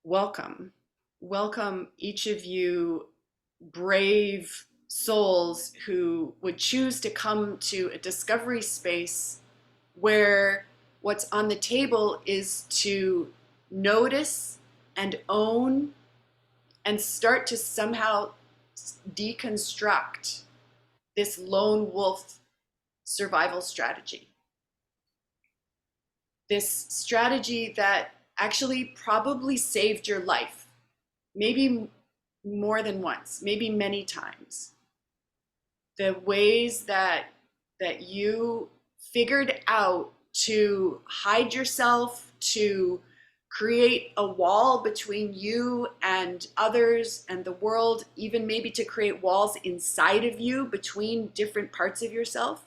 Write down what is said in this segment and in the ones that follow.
Welcome. Welcome, each of you brave souls who would choose to come to a discovery space where what's on the table is to notice and own and start to somehow deconstruct this lone wolf survival strategy. This strategy that actually probably saved your life, maybe more than once, maybe many times. The ways that you figured out to hide yourself, to create a wall between you and others and the world, even maybe to create walls inside of you between different parts of yourself.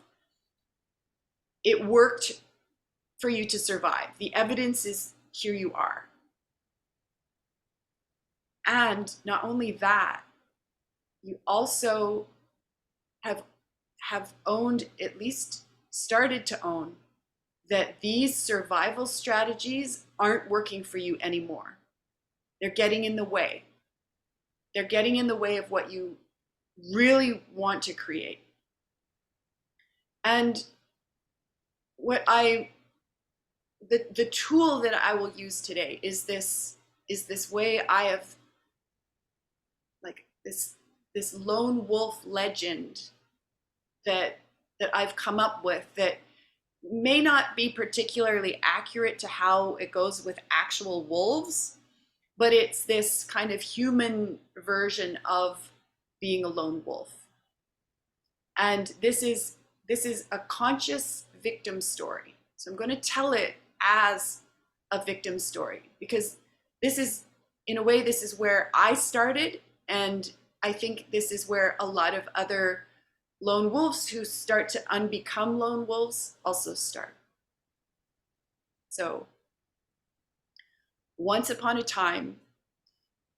It worked for you to survive. The evidence is here you are. And not only that, you also have owned, at least started to own, that these survival strategies aren't working for you anymore. They're getting in the way. They're getting in the way of what you really want to create. And what the tool that I will use today is this way I have, like, this lone wolf legend that I've come up with that may not be particularly accurate to how it goes with actual wolves, but it's this kind of human version of being a lone wolf. And this is a conscious victim story. So I'm going to tell it as a victim story because this is, in a way, this is where I started, and I think this is where a lot of other lone wolves who start to unbecome lone wolves also start. So, once upon a time,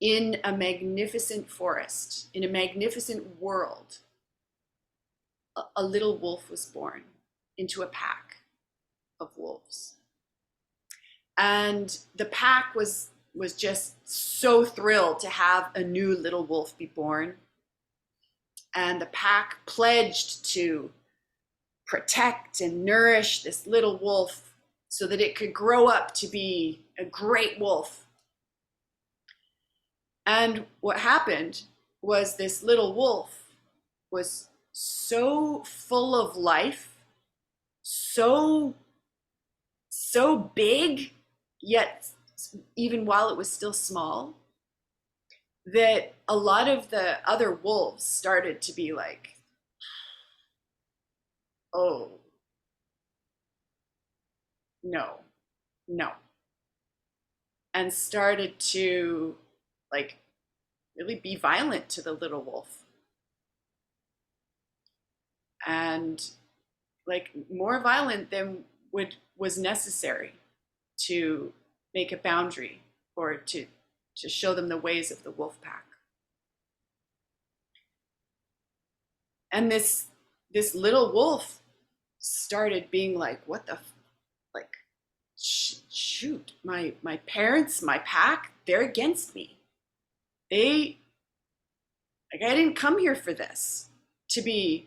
in a magnificent forest, in a magnificent world, a little wolf was born into a pack of wolves. And the pack was just so thrilled to have a new little wolf be born. And the pack pledged to protect and nourish this little wolf so that it could grow up to be a great wolf. And what happened was this little wolf was so full of life, so big, yet even while it was still small, that a lot of the other wolves started to be like, oh, no, no. And started to, like, really be violent to the little wolf. And, like, more violent than was necessary to make a boundary or to show them the ways of the wolf pack. And this little wolf started being like, what the, like, shoot, my parents, my pack, they're against me. They, like, I didn't come here for this, to be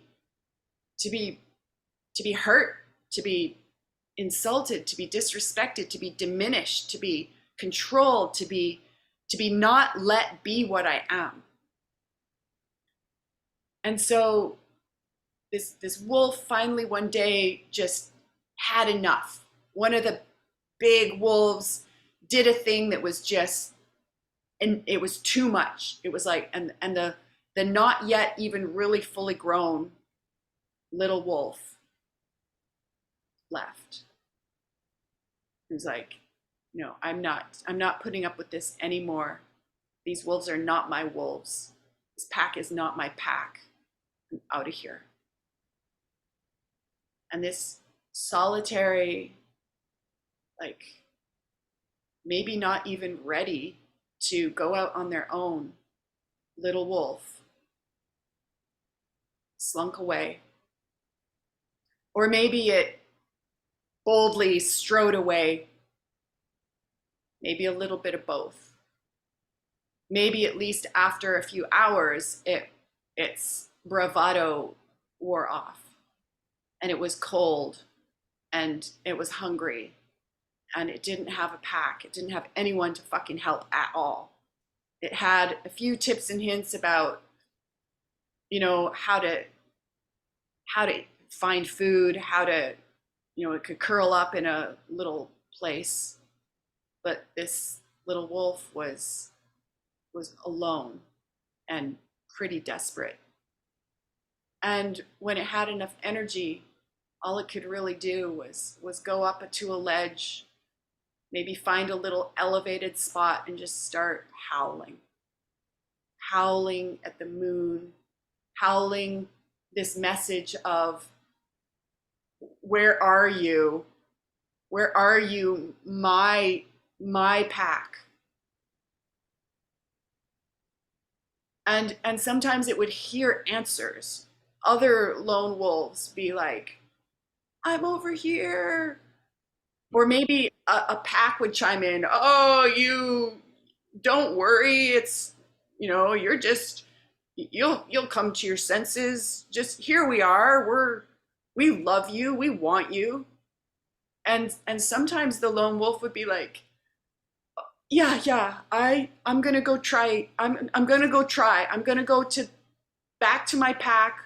hurt, to be insulted, to be disrespected, to be diminished, to be controlled, to be not let be what I am. And so this wolf finally one day just had enough. One of the big wolves did a thing that was just, and it was too much. It was like, and the not yet even really fully grown little wolf left. He was like, no, I'm not putting up with this anymore. These wolves are not my wolves. This pack is not my pack. I'm out of here. And this solitary, like, maybe not even ready to go out on their own little wolf slunk away. Or maybe it boldly strode away. Maybe a little bit of both. maybe at least after a few hours, its bravado wore off, and it was cold, and it was hungry, and it didn't have a pack. It didn't have anyone to fucking help at all. It had a few tips and hints about, how to find food, how to, it could curl up in a little place, but this little wolf was alone and pretty desperate. And when it had enough energy, all it could really do was go up to a ledge, maybe find a little elevated spot and just start howling. Howling at the moon, howling this message of, where are you? Where are you, my pack? And sometimes it would hear answers. Other lone wolves be like, I'm over here. Or maybe a pack would chime in, oh, you don't worry, it's, you're just, you'll come to your senses. Just, here we are. We love you. We want you. And sometimes the lone wolf would be like, yeah, yeah, I'm gonna go try. I'm gonna go try. I'm gonna go to back to my pack,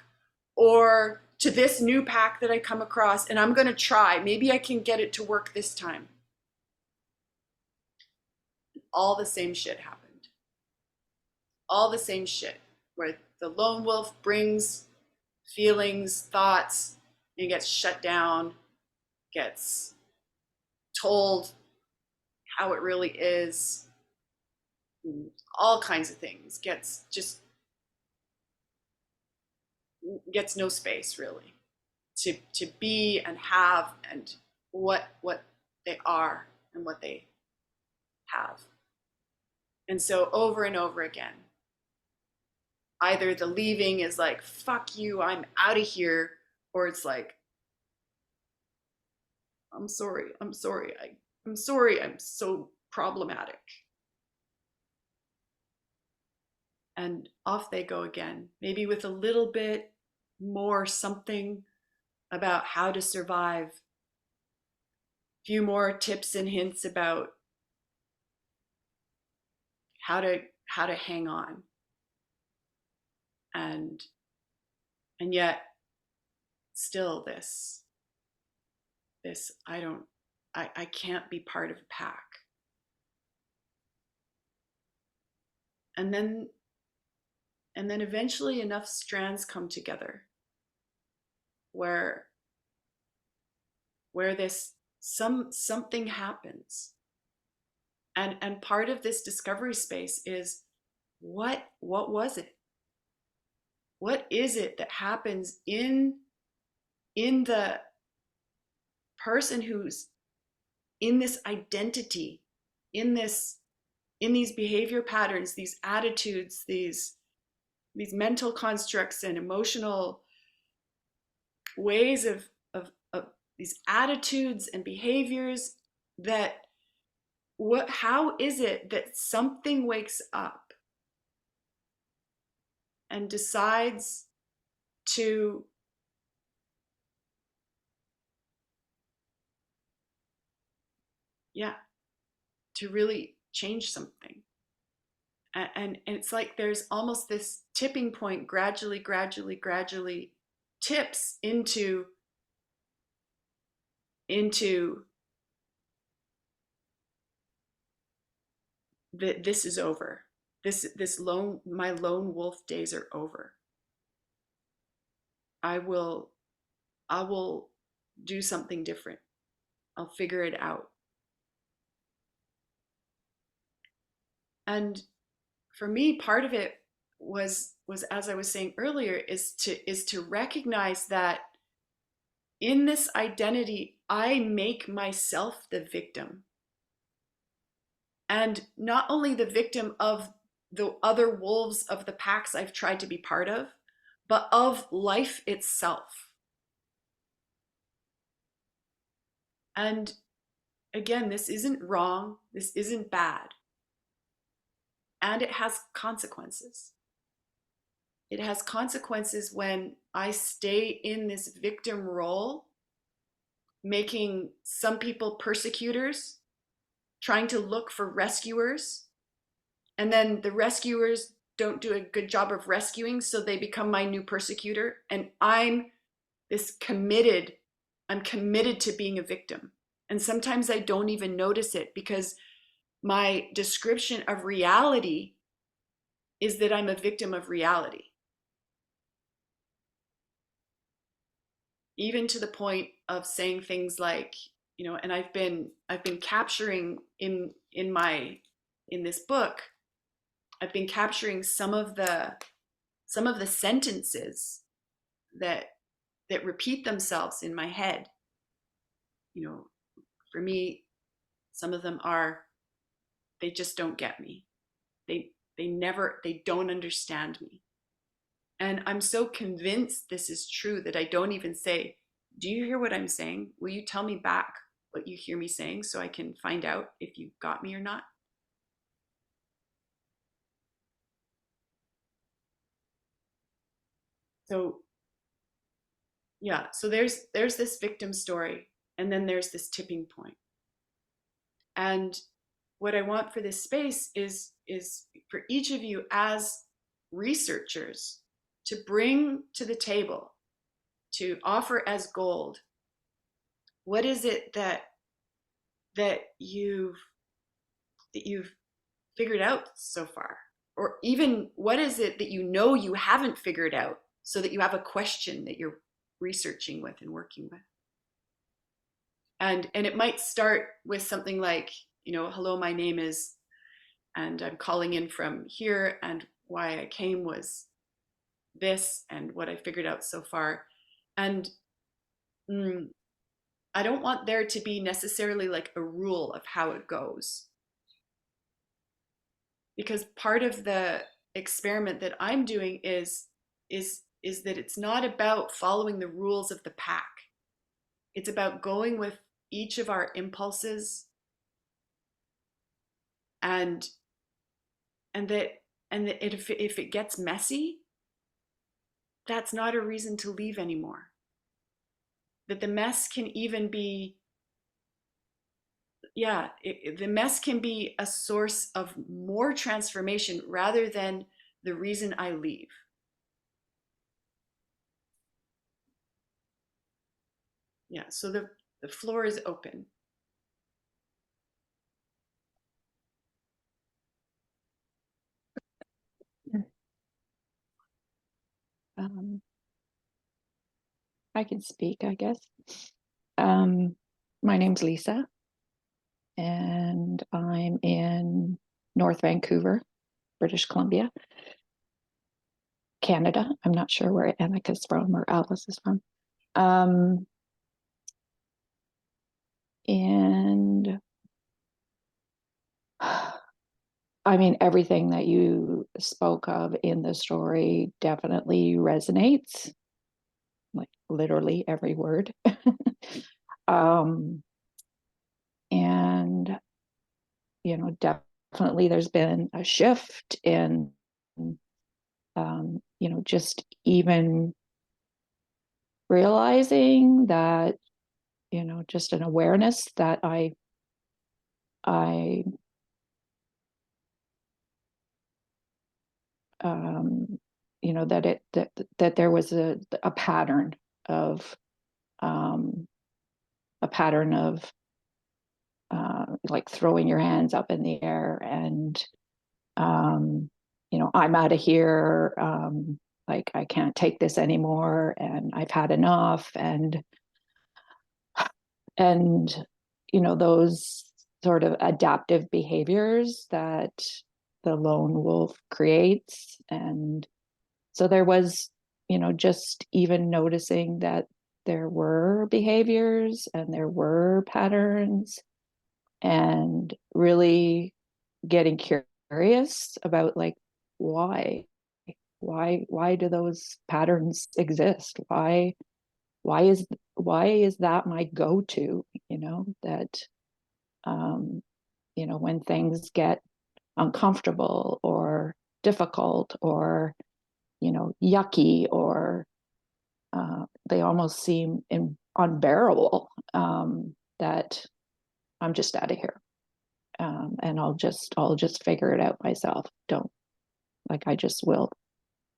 or to this new pack that I come across, and I'm gonna try. Maybe I can get it to work this time. All the same shit happened. All the same shit, where the lone wolf brings feelings, thoughts, and gets shut down, gets told how it really is, all kinds of things, gets no space really to be and have, and what they are and what they have. And so over and over again, either the leaving is like, fuck you, I'm out of here, or it's like, I'm sorry, I'm so problematic. And off they go again, maybe with a little bit more something about how to survive, a few more tips and hints about how to hang on. And yet still this I can't be part of a pack. And then eventually enough strands come together where this something happens. And part of this discovery space is, what was it? What is it that happens in the person who's in this identity, in these behavior patterns, these attitudes, these mental constructs and emotional ways of these attitudes and behaviors, that how is it that something wakes up and decides to yeah to really change something? And it's like there's almost this tipping point, gradually tips into that this is over. My lone wolf days are over. I will do something different. I'll figure it out. And for me, part of it was, as I was saying earlier, is to recognize that in this identity, I make myself the victim. And not only the victim of the other wolves of the packs I've tried to be part of, but of life itself. And again, this isn't wrong, this isn't bad. and it has consequences. It has consequences when I stay in this victim role, making some people persecutors, trying to look for rescuers, and then the rescuers don't do a good job of rescuing, so they become my new persecutor. And this committed, I'm committed to being a victim. And sometimes I don't even notice it because my description of reality is that I'm a victim of reality. Even to the point of saying things like, and I've been capturing in this book, I've been capturing some of the sentences that repeat themselves in my head. For me, some of them are, they just don't get me. They don't understand me. And I'm so convinced this is true that I don't even say, do you hear what I'm saying? Will you tell me back what you hear me saying so I can find out if you got me or not? So yeah, so there's this victim story, and then there's this tipping point. And what I want for this space is for each of you as researchers to bring to the table, to offer as gold, what is it that you've figured out so far? Or even what is it that you haven't figured out, so that you have a question that you're researching with and working with? And it might start with something like, hello, my name is, and I'm calling in from here, and why I came was this, and what I figured out so far. And mm, I don't want there to be necessarily like a rule of how it goes, because part of the experiment that I'm doing is that it's not about following the rules of the pack. It's about going with each of our impulses, and and that if it gets messy, that's not a reason to leave anymore. That the mess can even be, yeah, the mess can be a source of more transformation rather than the reason I leave. Yeah, so the floor is open. Um, I can speak, I guess. Um, my name's Lisa, and I'm in North Vancouver, British Columbia, Canada. I'm not sure where Annika's from or Alice is from. And I mean, everything that you spoke of in the story definitely resonates, like literally every word. um, and definitely there's been a shift in, just even realizing that, just an awareness that I, um, that there was a pattern of, um, like throwing your hands up in the air and, um, I'm out of here. Like I can't take this anymore, and I've had enough, and those sort of adaptive behaviors that the lone wolf creates. And so there was, just even noticing that there were behaviors and there were patterns, and really getting curious about, like, why why do those patterns exist? Why is that my go-to, that when things get uncomfortable or difficult or, yucky, or they almost seem unbearable, that I'm just out of here. And I'll just figure it out myself. Don't like I just will.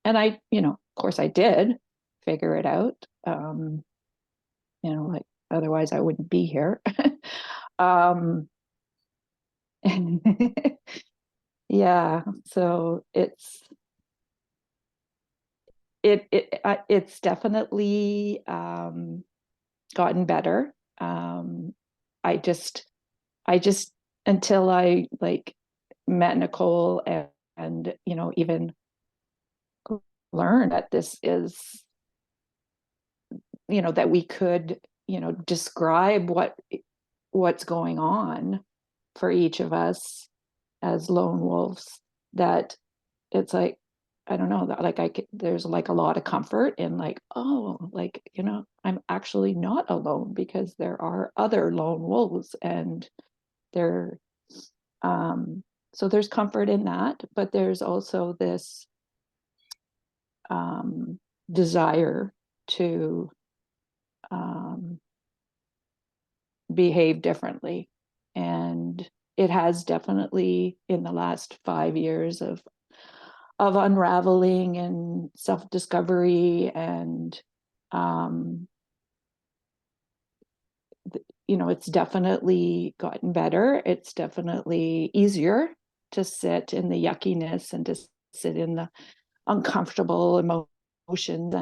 And of course I did figure it out. Like otherwise I wouldn't be here. um, yeah, so it's definitely gotten better. I just I just until I like met Nicole and even learned that this is that we could describe what's going on for each of us as lone wolves, that it's like I don't know, that like there's like a lot of comfort in like, oh, like I'm actually not alone because there are other lone wolves, and they're um so there's comfort in that, but there's also this um desire to um behave differently. And it has definitely, in the last 5 years of unraveling and self-discovery, and um, it's definitely gotten better. It's definitely easier to sit in the yuckiness and to sit in the uncomfortable emotions,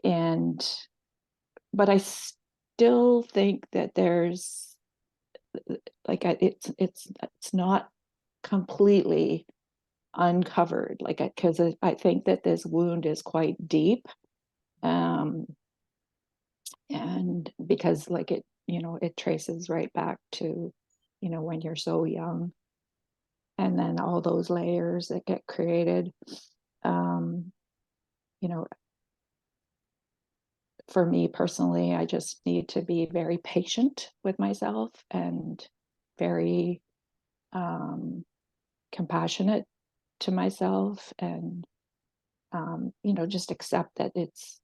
and but I still think that there's like it's not completely uncovered, like because I think that this wound is quite deep, um and because like it traces right back to when you're so young, and then all those layers that get created. um you know for me personally, I just need to be very patient with myself and very compassionate to myself, and just accept that it's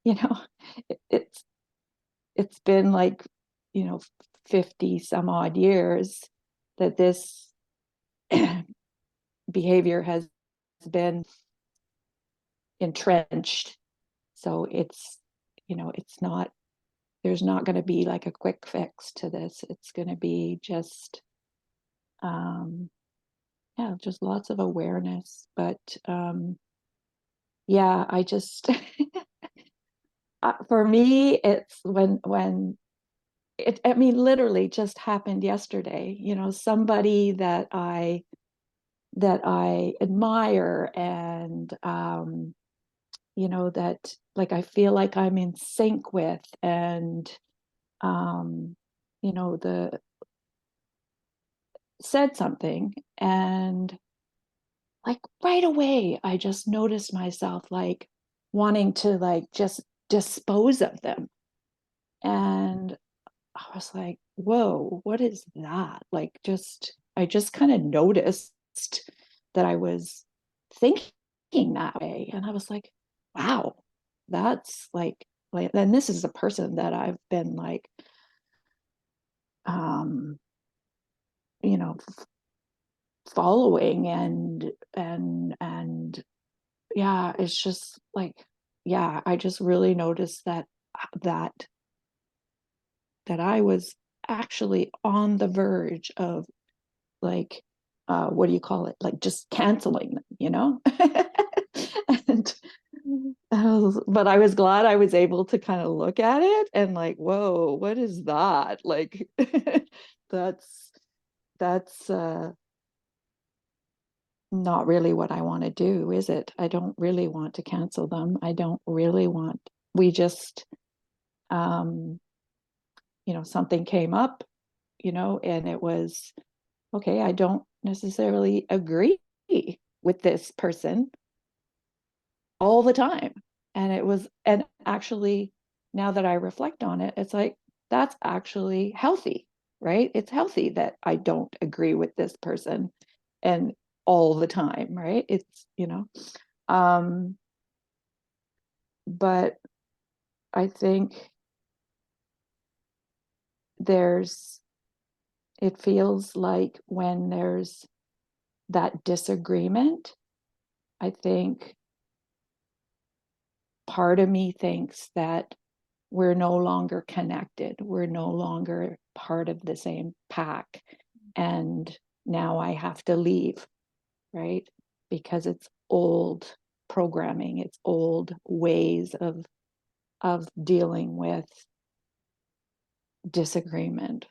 you know it's it's been like 50 some odd years that this behavior has been entrenched. So it's not there's not going to be like a quick fix to this. It's going to be just um yeah, just lots of awareness. But yeah, I just for me, it's when it, I mean, literally just happened yesterday. Somebody that I admire, and that like I feel like I'm in sync with, and um, the said something, and like right away I just noticed myself like wanting to like just dispose of them. And I was like, whoa, what is that? Like, I just kind of noticed that I was thinking that way. And I was like, wow, that's like, and this is a person that I've been like, um, you know, following, and yeah, it's just like, yeah, I just really noticed that, that I was actually on the verge of like what do you call it, like just canceling them. And but I was glad I was able to kind of look at it and like, whoa, what is that like? that's that's not really what I want to do, is it? I don't really want to cancel them. I don't really want, we just um something came up, and it was okay, I don't necessarily agree with this person all the time. And actually, now that I reflect on it, it's like, that's actually healthy, right? It's healthy that I don't agree with this person and all the time, right? It's, um, but I think there's, it feels like when there's that disagreement, I think part of me thinks that we're no longer connected. We're no longer part of the same pack. And now I have to leave, right? Because it's old programming, it's old ways of dealing with disagreement.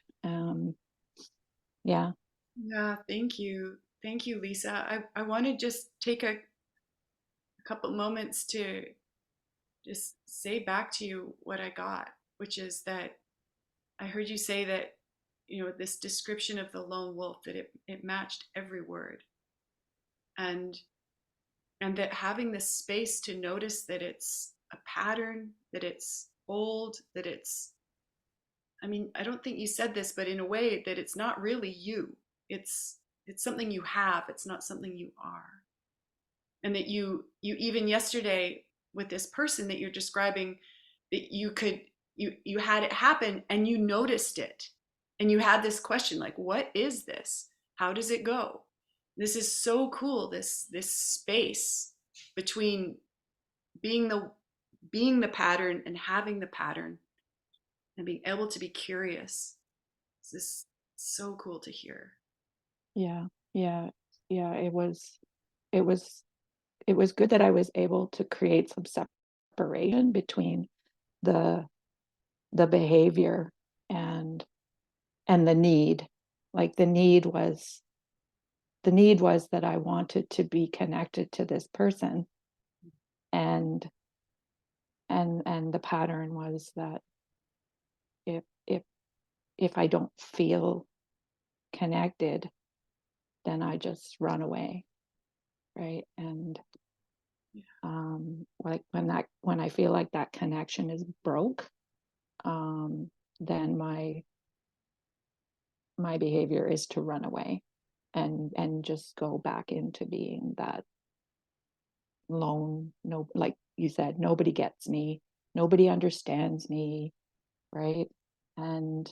Yeah. Yeah, thank you. Thank you, Lisa. I want to just take a couple moments to just say back to you what I got, which is that I heard you say that, this description of the lone wolf, that it matched every word. And that having this space to notice that it's a pattern, that it's old, that it's, I mean, I don't think you said this, but in a way that it's not really you. It's something you have, it's not something you are. And that you even yesterday with this person that you're describing, that you had it happen and you noticed it. And you had this question like, what is this? How does it go? This is so cool, this space between being the being the pattern and having the pattern and being able to be curious. This is so cool to hear. Yeah. Yeah. Yeah. It was it was good that I was able to create some separation between the the behavior and the need. Like the need was that I wanted to be connected to this person, and the pattern was that if if if I don't feel connected, then I just run away, right? And like when I feel like that connection is broke, then my behavior is to run away and just go back into being that lone, no, like you said, nobody gets me, nobody understands me, right? And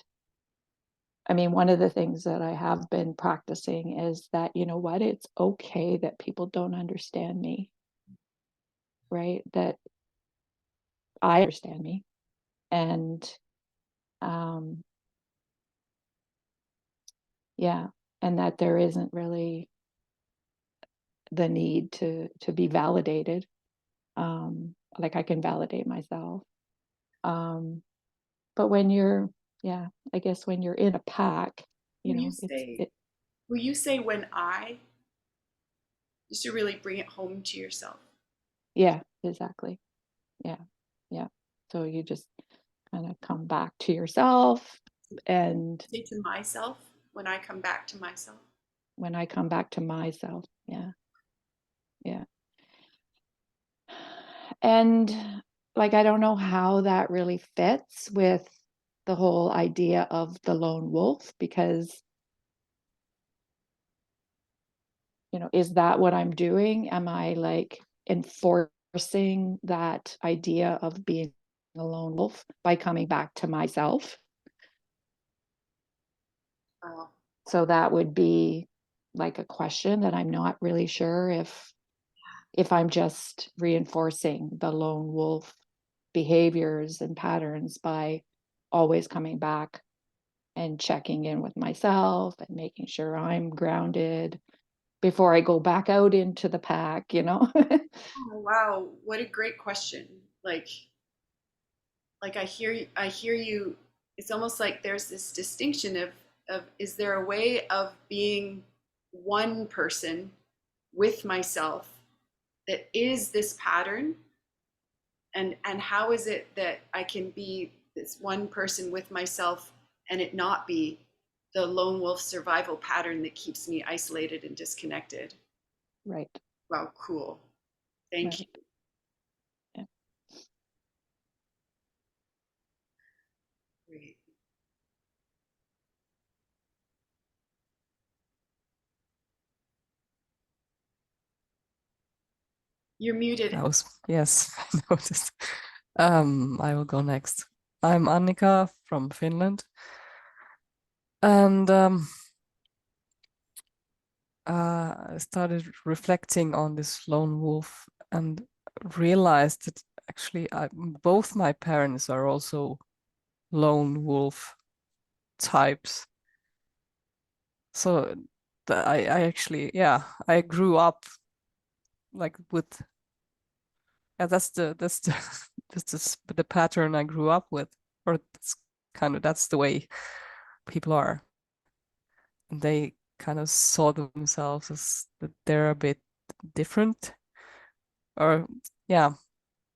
I mean, one of the things that I have been practicing is that, you know what, it's okay that people don't understand me, right? That I understand me. And um yeah, and that there isn't really the need to be validated. Like I can validate myself. Um, but when you're, yeah, I guess when you're in a pack, Will you it's say, it. will you say when I, just to really bring it home to yourself? Yeah, exactly. Yeah, yeah. So you just kind of come back to yourself, and Say to myself when I come back to myself. when I come back to myself, yeah, yeah. And like I don't know how that really fits with the whole idea of the lone wolf, because is that what I'm doing? Am I like enforcing that idea of being a lone wolf by coming back to myself? Uh, So that would be like a question that I'm not really sure if I'm just reinforcing the lone wolf behaviors and patterns by always coming back and checking in with myself and making sure I'm grounded before I go back out into the pack. oh, wow, what a great question. Like I hear you. It's almost like there's this distinction of is there a way of being one person with myself that is this pattern, and how is it that I can be this one person with myself and it not be the lone wolf survival pattern that keeps me isolated and disconnected? Right, Wow, cool. Thank you. right. Yeah. Great. You're muted. Yes, I noticed. I will go next. I'm Annika from Finland, and I started reflecting on this lone wolf and realized that actually both my parents are also lone wolf types. So I actually, yeah, I grew up like with, yeah, that's the the pattern I grew up with, or that's the way people are. And they kind of saw themselves as that they're a bit different, or yeah,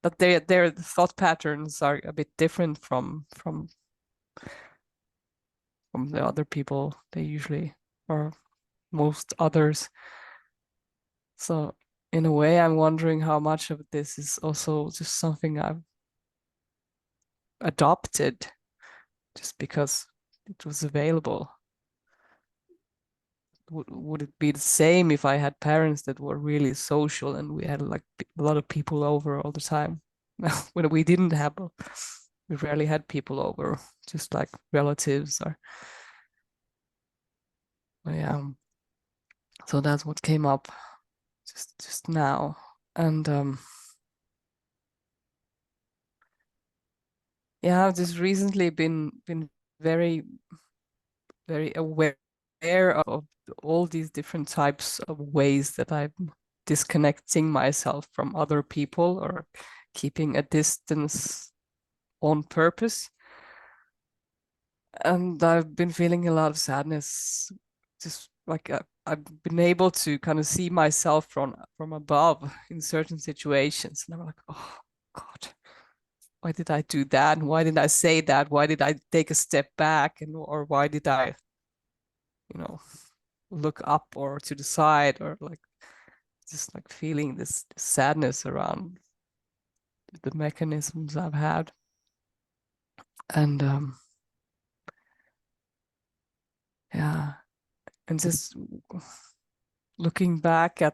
that their thought patterns are a bit different from the other people they usually, or most others. So in a way, I'm wondering how much of this is also just something I've adopted just because it was available. Would it be the same if I had parents that were really social and we had like a lot of people over all the time? When we didn't have, we rarely had people over, just like relatives or, yeah. So that's what came up just now. And yeah, I've just recently been very very aware of all these different types of ways that I'm disconnecting myself from other people or keeping a distance on purpose. And I've been feeling a lot of sadness, just like I've been able to kind of see myself from above in certain situations, and I'm like, oh God, why did I do that? And why did I say that? Why did I take a step back? And or why did I, you know, look up or to the side, or like just like feeling this sadness around the mechanisms I've had. And yeah, and just looking back at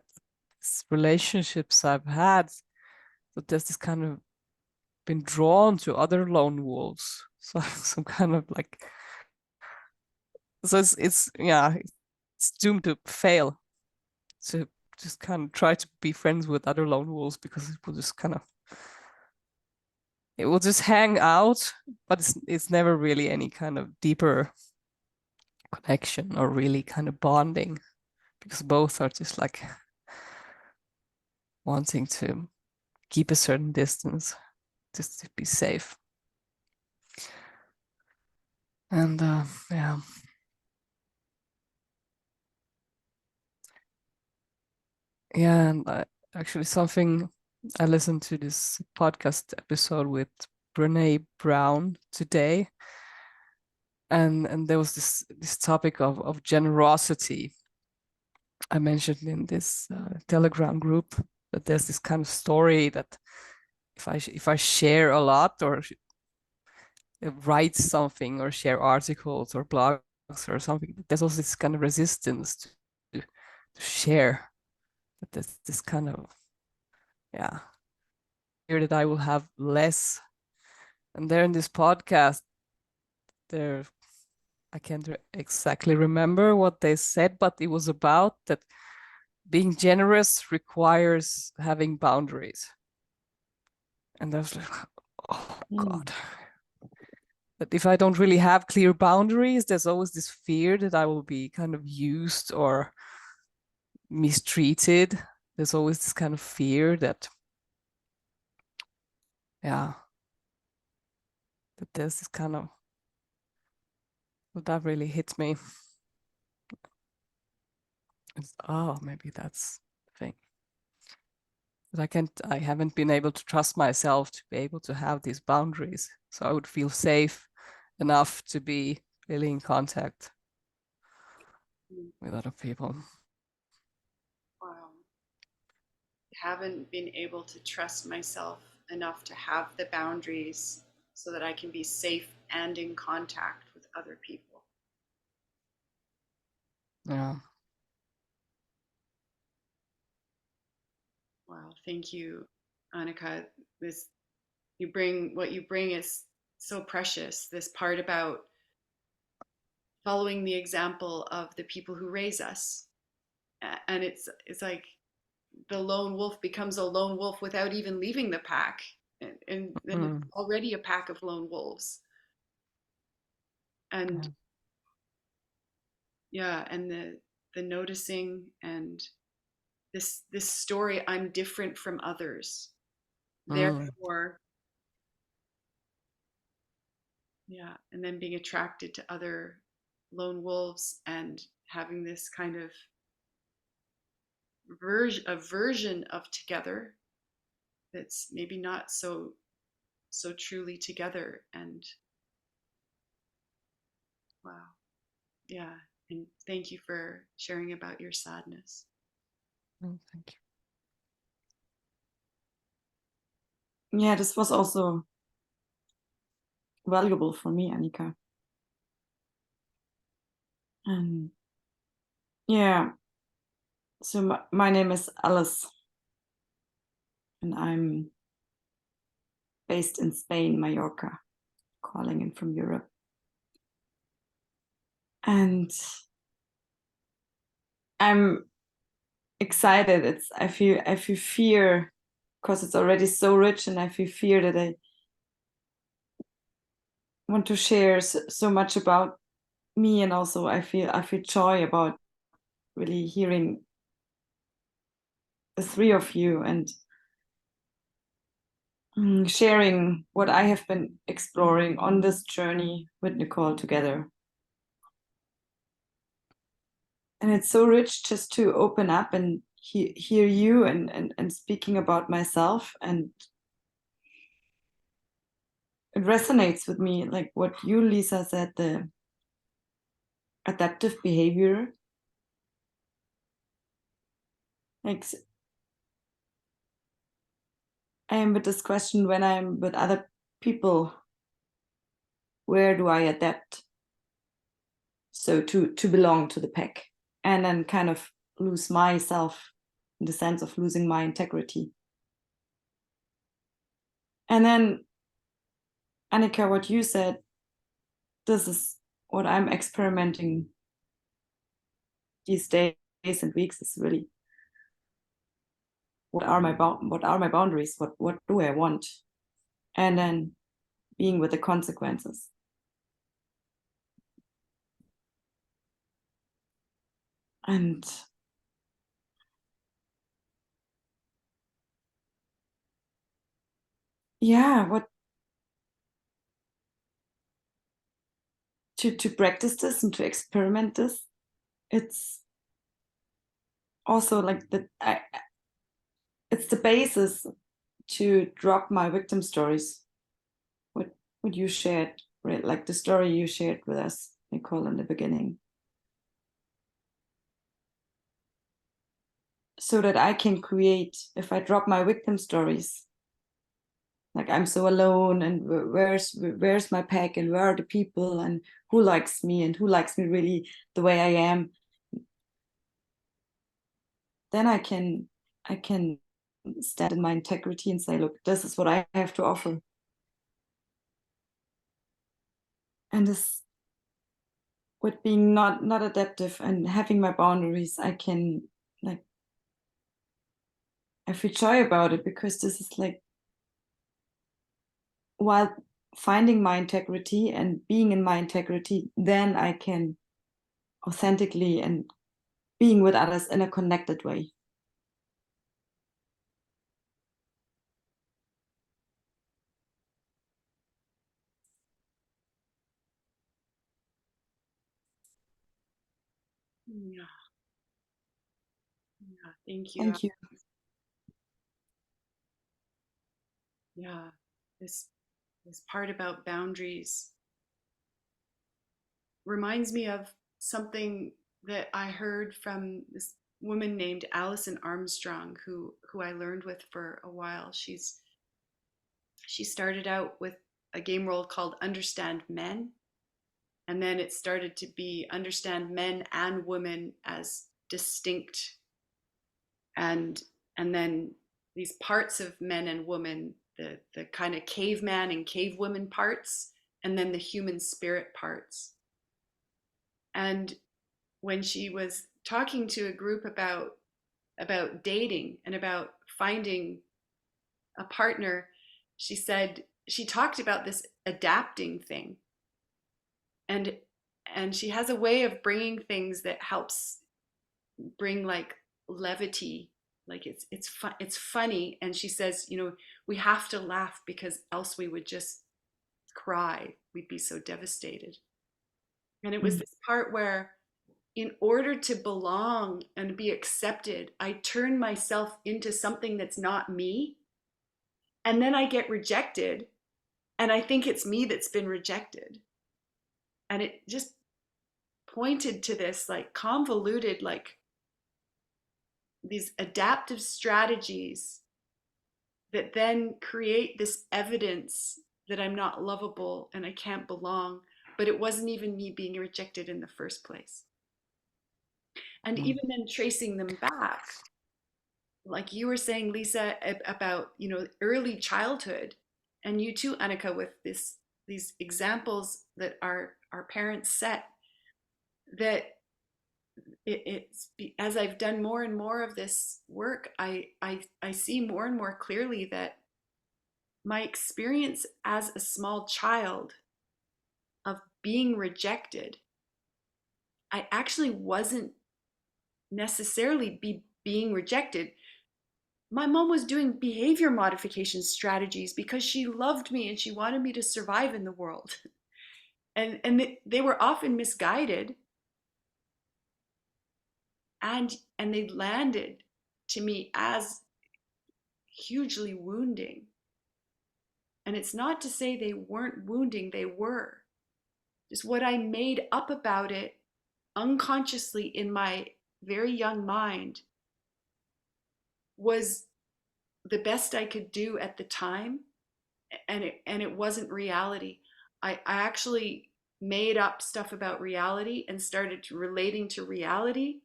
relationships I've had, so there's this kind of been drawn to other lone wolves. So some kind of like, so it's yeah, it's doomed to fail, to just kind of try to be friends with other lone wolves, because it will just hang out, but it's never really any kind of deeper connection or really kind of bonding, because both are just like wanting to keep a certain distance just to be safe. And yeah, and actually something, I listened to this podcast episode with Brene Brown today, and there was this topic of generosity. I mentioned in this Telegram group that there's this kind of story that if I share a lot or write something or share articles or blogs or something, there's also this kind of resistance to share. That there's this kind of, yeah, fear that I will have less. And there in this podcast, there, I can't exactly remember what they said, but it was about that being generous requires having boundaries. And I was like, oh Mm. God. But if I don't really have clear boundaries, there's always this fear that I will be kind of used or mistreated. There's always this kind of fear that, yeah, that there's this kind of, well, that really hit me. It's, oh, maybe that's the thing. But I haven't been able to trust myself to be able to have these boundaries. So I would feel safe enough to be really in contact with other people. Wow. Haven't been able to trust myself enough to have the boundaries so that I can be safe and in contact with other people. Yeah. Wow, thank you, Annika. This what you bring is so precious. This part about following the example of the people who raise us. And it's like the lone wolf becomes a lone wolf without even leaving the pack. And then it's Mm, already a pack of lone wolves. And yeah. yeah, and the noticing and this story, I'm different from others. Mm, Therefore, yeah, and then being attracted to other lone wolves and having this kind of version of together that's maybe not so truly together. And wow, yeah, and thank you for sharing about your sadness. thank Yeah, this was also valuable for me, Annika. And yeah, so my name is Alice, and I'm based in Spain, Mallorca, calling in from Europe. And I'm excited. I feel fear because it's already so rich, and I feel fear that I want to share so much about me, and also I feel joy about really hearing the three of you and sharing what I have been exploring on this journey with Nicole together. And it's so rich just to open up and hear you and speaking about myself. And it resonates with me, like what you, Lisa, said, the adaptive behavior. Like, I am with this question when I'm with other people, where do I adapt? So to belong to the pack, and then kind of lose myself in the sense of losing my integrity. And then, Annika, what you said, this is what I'm experimenting these days and weeks, is really what are my boundaries? What do I want? And then being with the consequences. And yeah, what to practice this and to experiment this, it's also like it's the basis to drop my victim stories. What you shared, right? Like the story you shared with us, Nicole, in the beginning. So that I can create, if I drop my victim stories, like I'm so alone, and where's my pack, and where are the people, and who likes me, and who likes me really the way I am, then I can stand in my integrity and say, look, this is what I have to offer. And this, with being not adaptive and having my boundaries, I can, like, I feel joy about it, because this is like, while finding my integrity and being in my integrity, then I can authentically and being with others in a connected way. Yeah, yeah, thank you. Thank you. Yeah, this this part about boundaries reminds me of something that I heard from this woman named Alison Armstrong, who I learned with for a while. She started out with a game role called Understand Men, and then it started to be Understand Men and Women as distinct, and then these parts of men and women, the kind of caveman and cavewoman parts, and then the human spirit parts. And when she was talking to a group about dating and about finding a partner, she said she talked about this adapting thing, and she has a way of bringing things that helps bring like levity, like it's funny. And she says, you know, we have to laugh because else we would just cry, we'd be so devastated. And it was this part where, in order to belong and be accepted, I turn myself into something that's not me, and then I get rejected, and I think it's me that's been rejected. And it just pointed to this like convoluted, like these adaptive strategies that then create this evidence that I'm not lovable and I can't belong, but it wasn't even me being rejected in the first place. And even then tracing them back, like you were saying, Lisa, about, you know, early childhood, and you too, Annika, with these examples that our parents set, that it's as I've done more and more of this work, I see more and more clearly that my experience as a small child of being rejected, I actually wasn't necessarily being rejected. My mom was doing behavior modification strategies because she loved me and she wanted me to survive in the world. And they were often misguided, and they landed to me as hugely wounding. And it's not to say they weren't wounding, they were. Just what I made up about it unconsciously in my very young mind was the best I could do at the time, and it wasn't reality. I actually made up stuff about reality and started relating to reality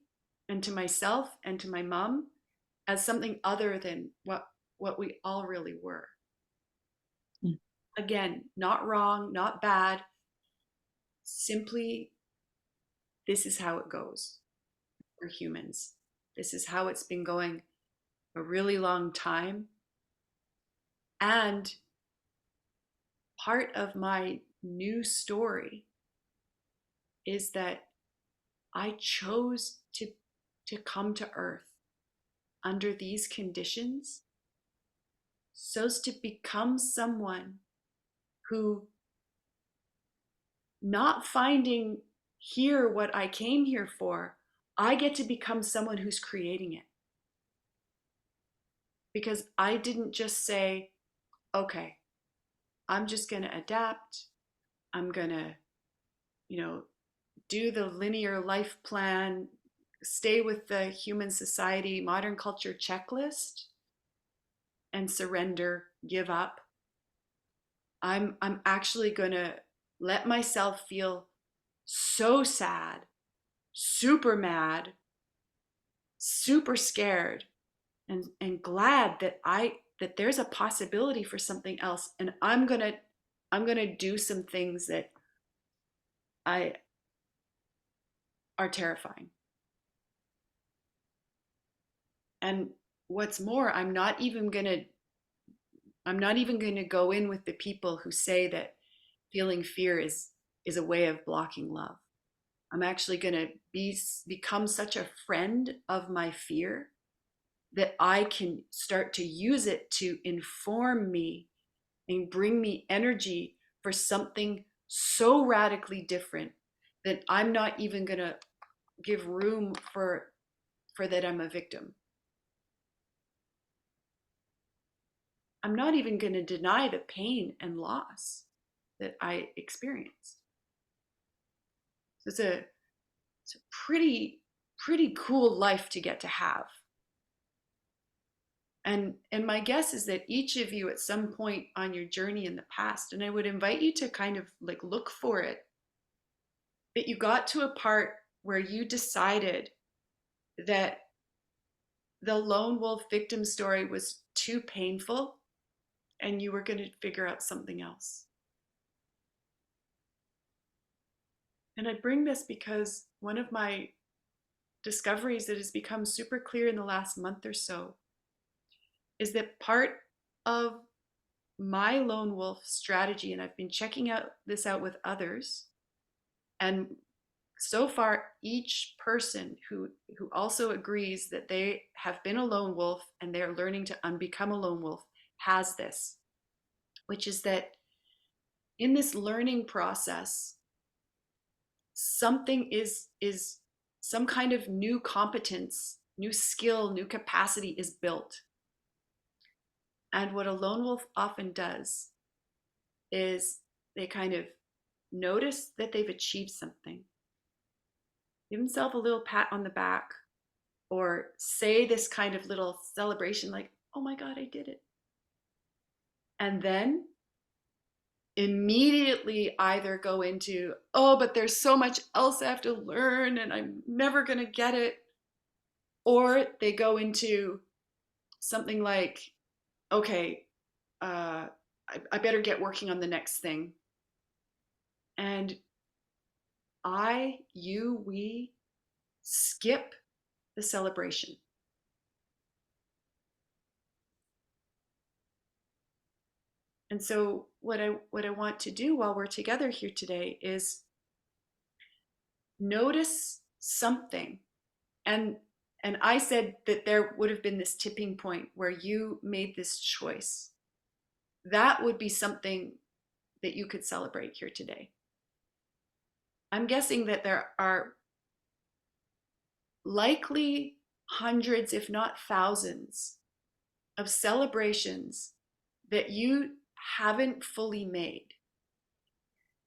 and to myself and to my mom as something other than what we all really were. Again, not wrong, not bad, simply this is how it goes for humans. This is how it's been going a really long time. And part of my new story is that I chose to come to Earth under these conditions so as to become someone who, not finding here what I came here for, I get to become someone who's creating it. Because I didn't just say, okay, I'm just going to adapt. I'm going to, you know, do the linear life plan, stay with the human society, modern culture checklist, and surrender, give up. I'm actually going to let myself feel so sad, super mad, super scared, and glad that that there's a possibility for something else, and I'm going to do some things that are terrifying. And what's more, I'm not even going to go in with the people who say that feeling fear is a way of blocking love. I'm actually going to become such a friend of my fear that I can start to use it to inform me and bring me energy for something so radically different that I'm not even going to give room for that I'm a victim. I'm not even going to deny the pain and loss that I experienced. So it's a pretty cool life to get to have. And my guess is that each of you at some point on your journey in the past, and I would invite you to kind of like look for it, that you got to a part where you decided that the lone wolf victim story was too painful and you were going to figure out something else. And I bring this because one of my discoveries that has become super clear in the last month or so is that part of my lone wolf strategy, and I've been checking this out with others, and so far each person who also agrees that they have been a lone wolf and they're learning to unbecome a lone wolf has this, which is that in this learning process, something is some kind of new competence, new skill, new capacity is built. And what a lone wolf often does is they kind of notice that they've achieved something, give themselves a little pat on the back, or say this kind of little celebration like, oh my God, I did it. And then immediately either go into, oh, but there's so much else I have to learn and I'm never going to get it. Or they go into something like, okay, I better get working on the next thing. And we skip the celebration. And so what I want to do while we're together here today is notice something. And I said that there would have been this tipping point where you made this choice. That would be something that you could celebrate here today. I'm guessing that there are likely hundreds, if not thousands, of celebrations that you haven't fully made.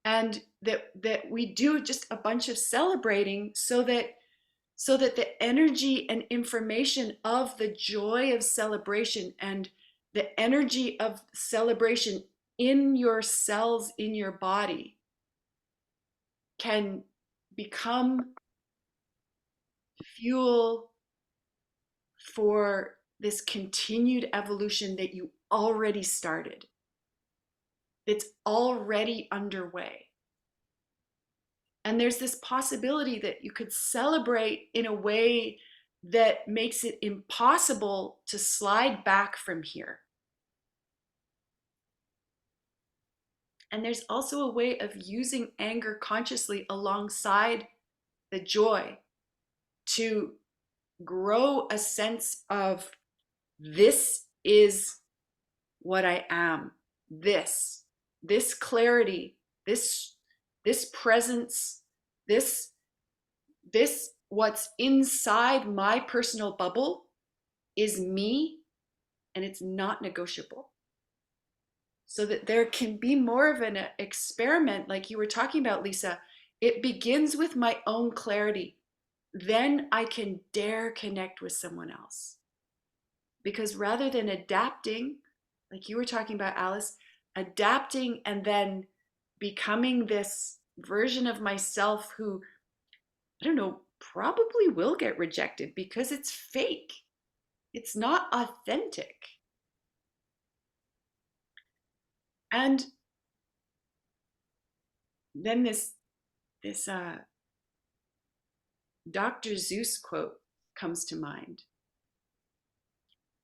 And that we do just a bunch of celebrating so that the energy and information of the joy of celebration and the energy of celebration in your cells, in your body, can become fuel for this continued evolution that you already started. It's already underway. And there's this possibility that you could celebrate in a way that makes it impossible to slide back from here. And there's also a way of using anger consciously alongside the joy to grow a sense of, this is what I am. This clarity, this presence, this what's inside my personal bubble is me, and it's not negotiable. So that there can be more of an experiment, like you were talking about, Lisa. It begins with my own clarity. Then I can dare connect with someone else. Because rather than adapting, like you were talking about, Alice, adapting and then becoming this version of myself who, I don't know, probably will get rejected because it's fake. It's not authentic. And then this Dr. Seuss quote comes to mind.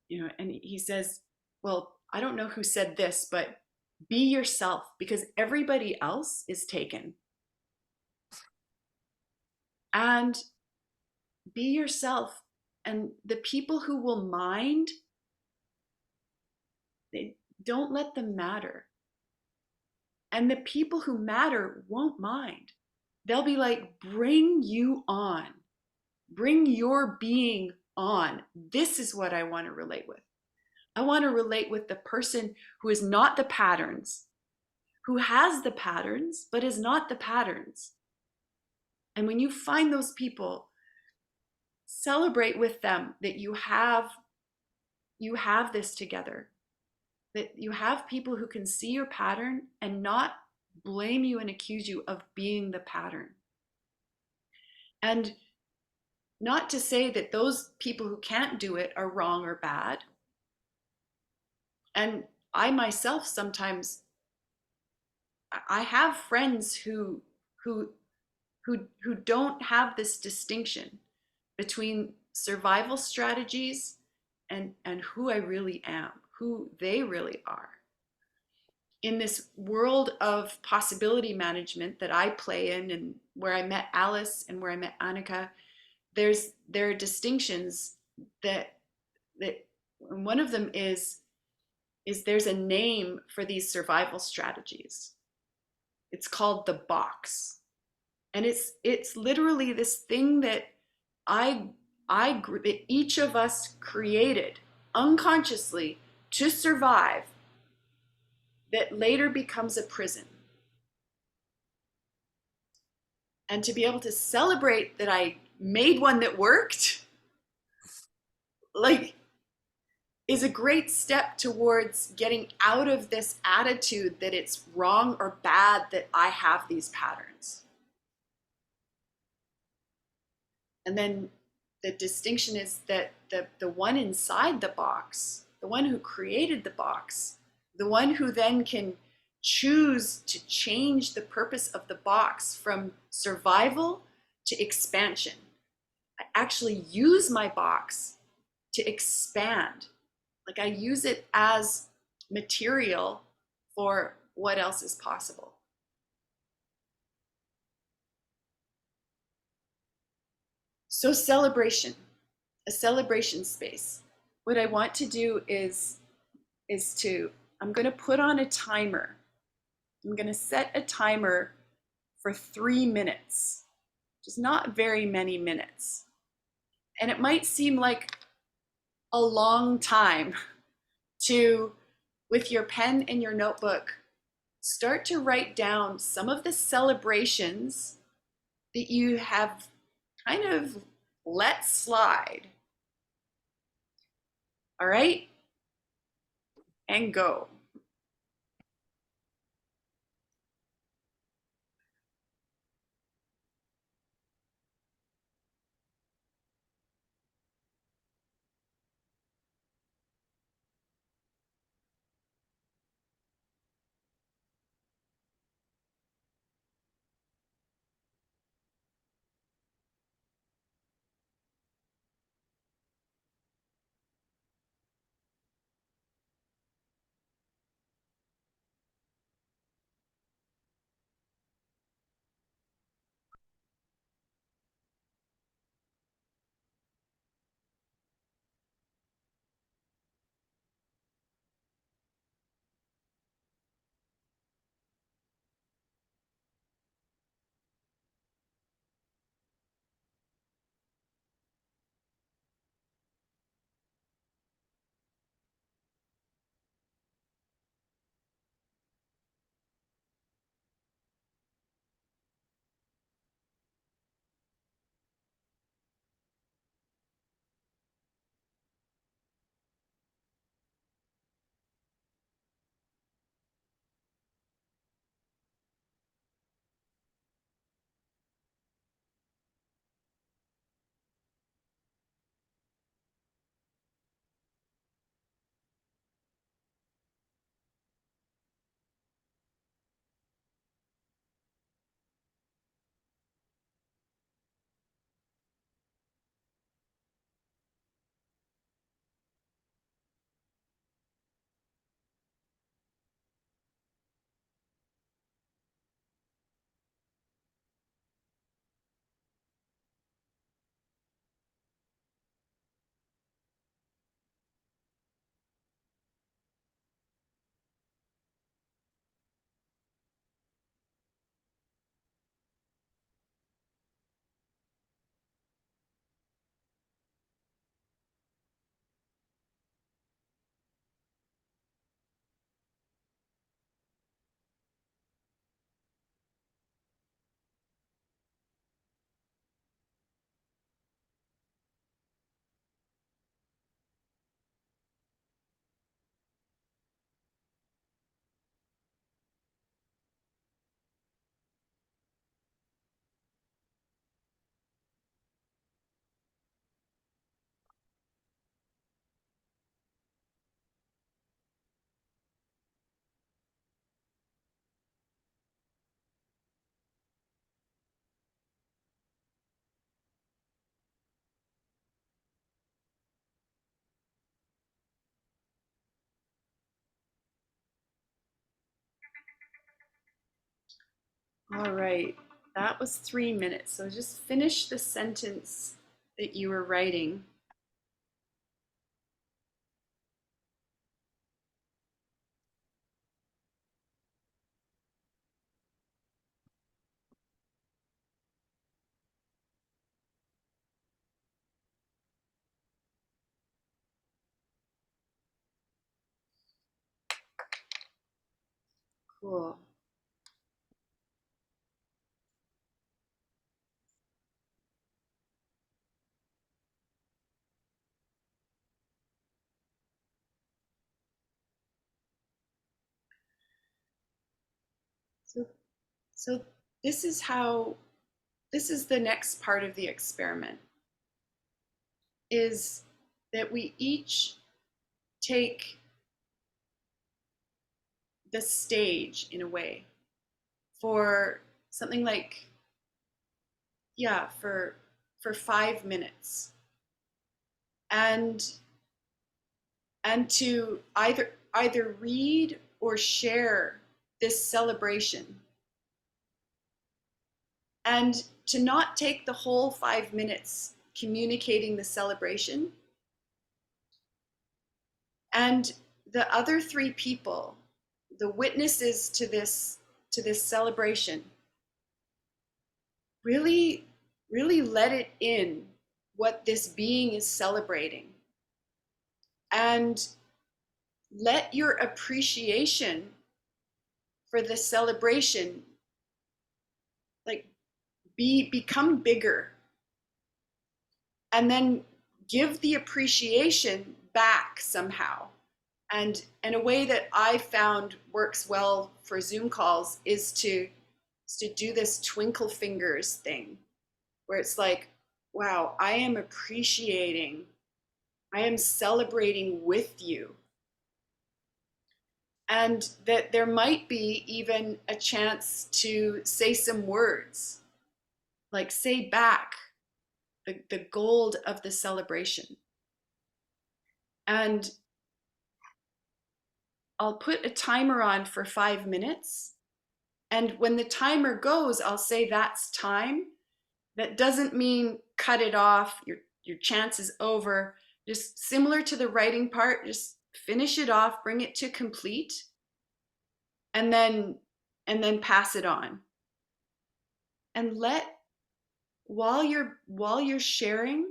And he says, well, I don't know who said this, but be yourself, because everybody else is taken. And be yourself. And the people who will mind, don't let them matter. And the people who matter won't mind. They'll be like, bring you on. Bring your being on. This is what I want to relate with. I want to relate with the person who is not the patterns, who has the patterns, but is not the patterns. And when you find those people, celebrate with them that you have this together, that you have people who can see your pattern and not blame you and accuse you of being the pattern. And Not to say that those people who can't do it are wrong or bad. And I myself sometimes, I have friends who who don't have this distinction between survival strategies and who I really am, who they really are. In this world of possibility management that I play in, and where I met Alice and where I met Annika, there are distinctions that one of them is there's a name for these survival strategies. It's called the box. And it's literally this thing that I that each of us created unconsciously to survive, that later becomes a prison. And to be able to celebrate that I made one that worked, like, is a great step towards getting out of this attitude that it's wrong or bad that I have these patterns. And then the distinction is that the one inside the box, the one who created the box, the one who then can choose to change the purpose of the box from survival to expansion. I actually use my box to expand. Like, I use it as material for what else is possible. So celebration, a celebration space. What I want to do is I'm going to put on a timer. I'm going to set a timer for 3 minutes, which is not very many minutes. And it might seem like a long time to, with your pen and your notebook, start to write down some of the celebrations that you have kind of let slide. All right? And go. All right, that was 3 minutes. So just finish the sentence that you were writing. Cool. So, so this is how, this is the next part of the experiment, is that we each take the stage in a way for something like, yeah, for 5 minutes, and to either read or share this celebration, and to not take the whole 5 minutes communicating the celebration, and the other three people, the witnesses to this celebration, really let it in what this being is celebrating, and let your appreciation for the celebration like become bigger, and then give the appreciation back somehow. And a way that I found works well for Zoom calls is to do this twinkle fingers thing, where it's like, wow, I am appreciating, I am celebrating with you. And that there might be even a chance to say some words, like say back the gold of the celebration. And I'll put a timer on for 5 minutes. And when the timer goes, I'll say that's time. That doesn't mean cut it off, your chance is over. Just similar to the writing part, just finish it off, bring it to complete, and then pass it on. And while you're sharing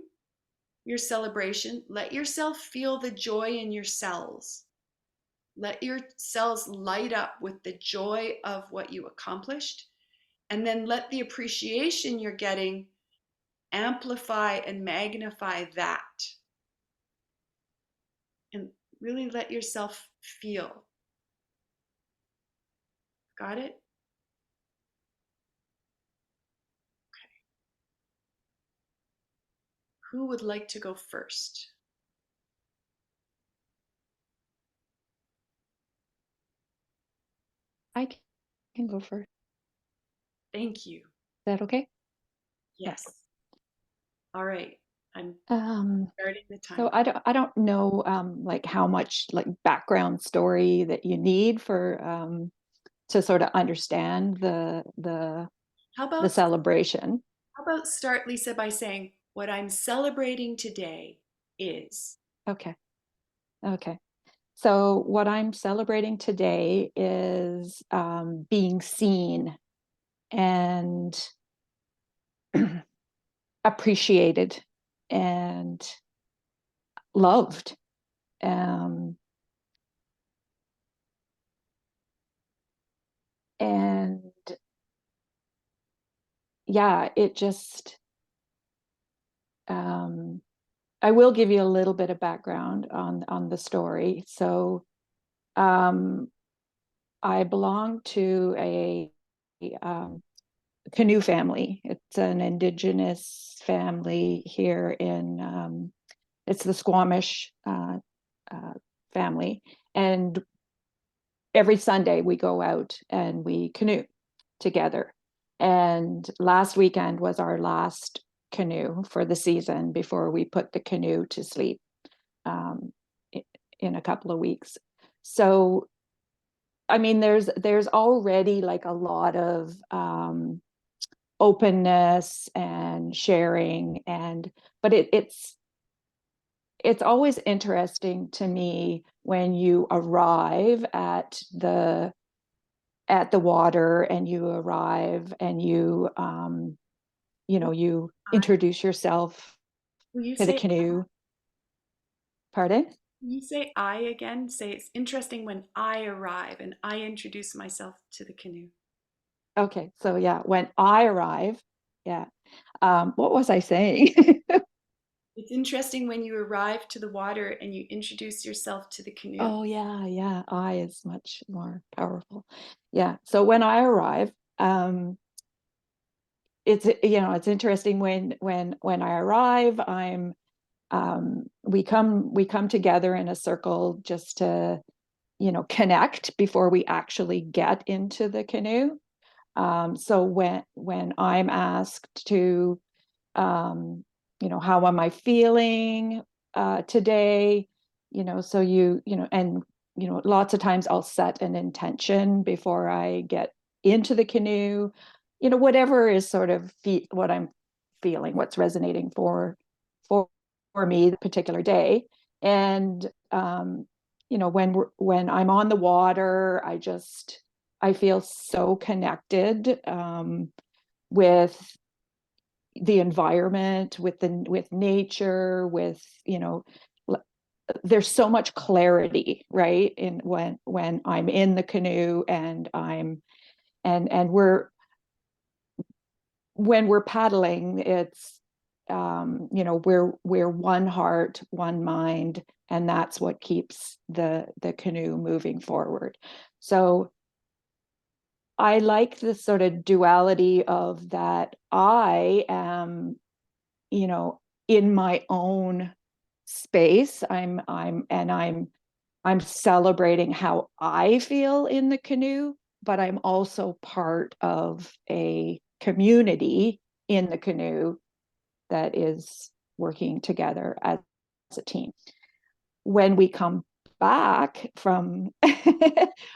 your celebration, let yourself feel the joy in your cells. Let your cells light up with the joy of what you accomplished, and then let the appreciation you're getting amplify and magnify that. And really let yourself feel. Got it? Okay. Who would like to go first? I can go first. Thank you. Is that okay? Yes. All right. I'm starting the So timer. I don't know like how much like background story that you need for to sort of understand the How about celebration. start, Lisa, by saying what I'm celebrating today is. Okay. Okay. So what I'm celebrating today is being seen and appreciated and loved. And yeah, it just, I will give you a little bit of background on the story. So I belong to a canoe family. It's an indigenous family here in, it's the Squamish family. And every Sunday we go out and we canoe together. And last weekend was our last canoe for the season before we put the canoe to sleep in a couple of weeks. So I mean, there's already like a lot of openness and sharing, but it's always interesting to me when you arrive at the water, and you arrive and you you introduce yourself Will you to the say canoe. Pardon? you say I again? Say it's interesting when I arrive and I introduce myself to the canoe. Okay, so yeah, when I arrive, yeah. What was I saying? It's interesting when you arrive to the water and you introduce yourself to the canoe. Oh yeah, I is much more powerful. Yeah, so when I arrive, it's it's interesting when I arrive, we come together in a circle just to connect before we actually get into the canoe. So when I'm asked to how am I feeling today, so and lots of times I'll set an intention before I get into the canoe, whatever is sort of what I'm feeling, what's resonating for me the particular day. And when I'm on the water, I feel so connected with the environment, with nature, there's so much clarity, right? In when I'm in the canoe, and we're when we're paddling, it's we're one heart, one mind, and that's what keeps the canoe moving forward. So I like this sort of duality of that I am, in my own space. I'm celebrating how I feel in the canoe, but I'm also part of a community in the canoe that is working together as a team. When we come back from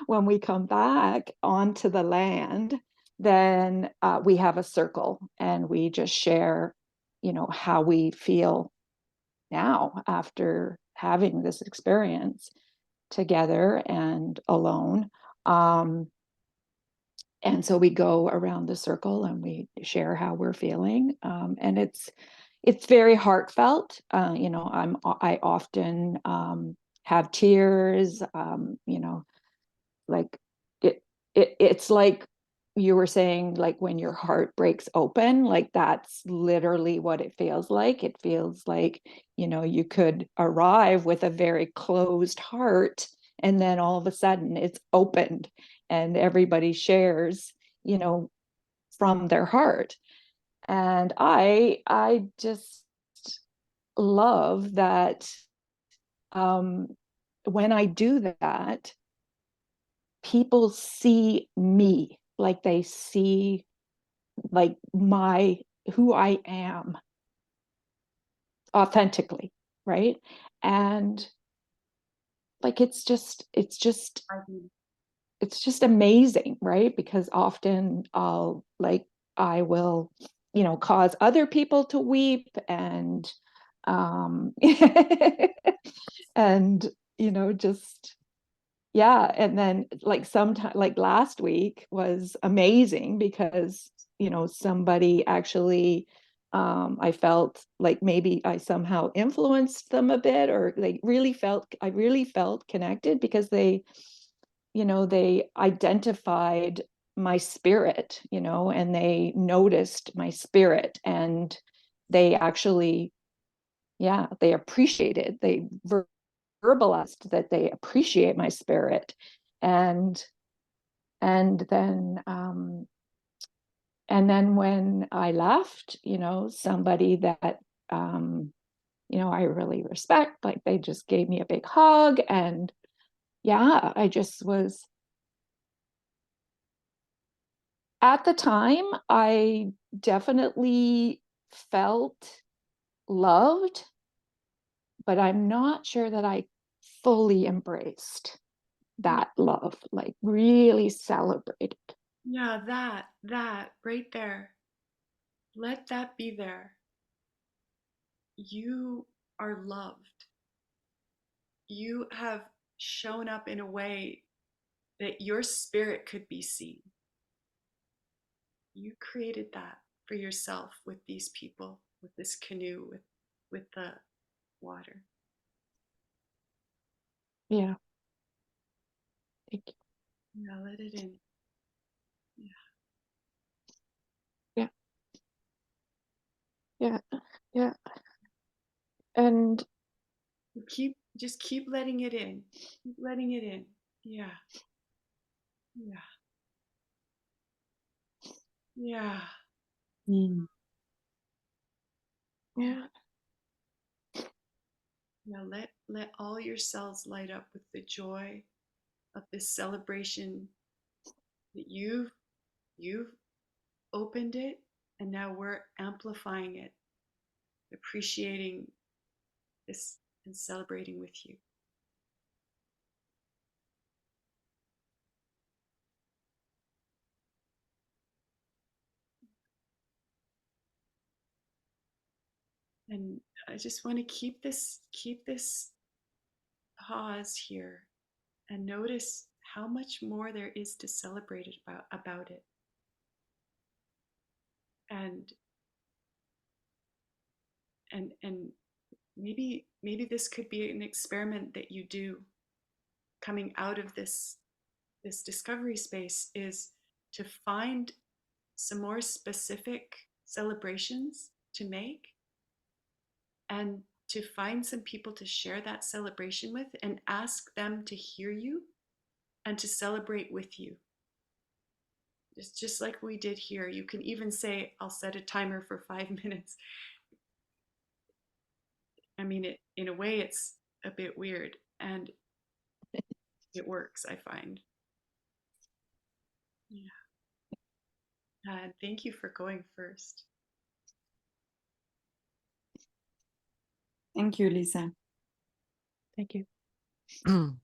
when we come back onto the land, then we have a circle, and we just share how we feel now after having this experience together and alone. And so we go around the circle and we share how we're feeling, and it's very heartfelt. I often have tears. Like it's like you were saying, like when your heart breaks open, like that's literally what it feels like. It feels like you could arrive with a very closed heart, and then all of a sudden it's opened, and everybody shares from their heart. And I just love that. When I do that, people see me, like they see like who I am authentically, right? And like it's just amazing, right? Because often I will cause other people to weep, and and just yeah. And then like sometime, like last week was amazing because somebody actually, I felt like maybe I somehow influenced them a bit, or I really felt connected, because they identified my spirit, and they noticed my spirit, and they actually, yeah, they appreciated, they verbalized that they appreciate my spirit. and and then when I left, somebody that I really respect, like they just gave me a big hug. And yeah, I just was, at the time, I definitely felt loved, but I'm not sure that I fully embraced. that love, like really celebrate it. Yeah, that right there. Let that be there. You are loved. You have shown up in a way that your spirit could be seen. You created that for yourself with these people, with this canoe, with the water. Yeah. Thank you. Yeah, let it in. Yeah. Yeah. Yeah. And Just keep letting it in. Keep letting it in. Yeah. Yeah. Yeah. Mm. yeah. Yeah. Let all your cells light up with the joy of this celebration that you've opened it, and now we're amplifying it, appreciating this and celebrating with you. And I just want to keep this pause here and notice how much more there is to celebrate about it. And and maybe this could be an experiment that you do coming out of this discovery space, is to find some more specific celebrations to make, and to find some people to share that celebration with and ask them to hear you and to celebrate with you. It's just like we did here. You can even say, I'll set a timer for 5 minutes. I mean, in a way, it's a bit weird, and it works, I find. Yeah. And thank you for going first. Thank you, Lisa. Thank you. Who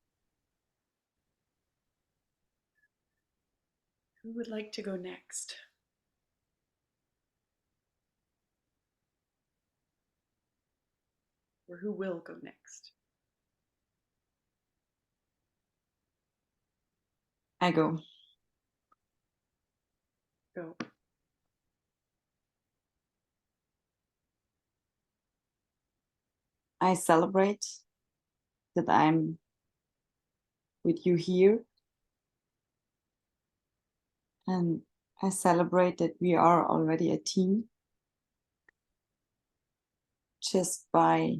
would like to go next? Or who will go next? I go. Go. I celebrate that I'm with you here. And I celebrate that we are already a team just by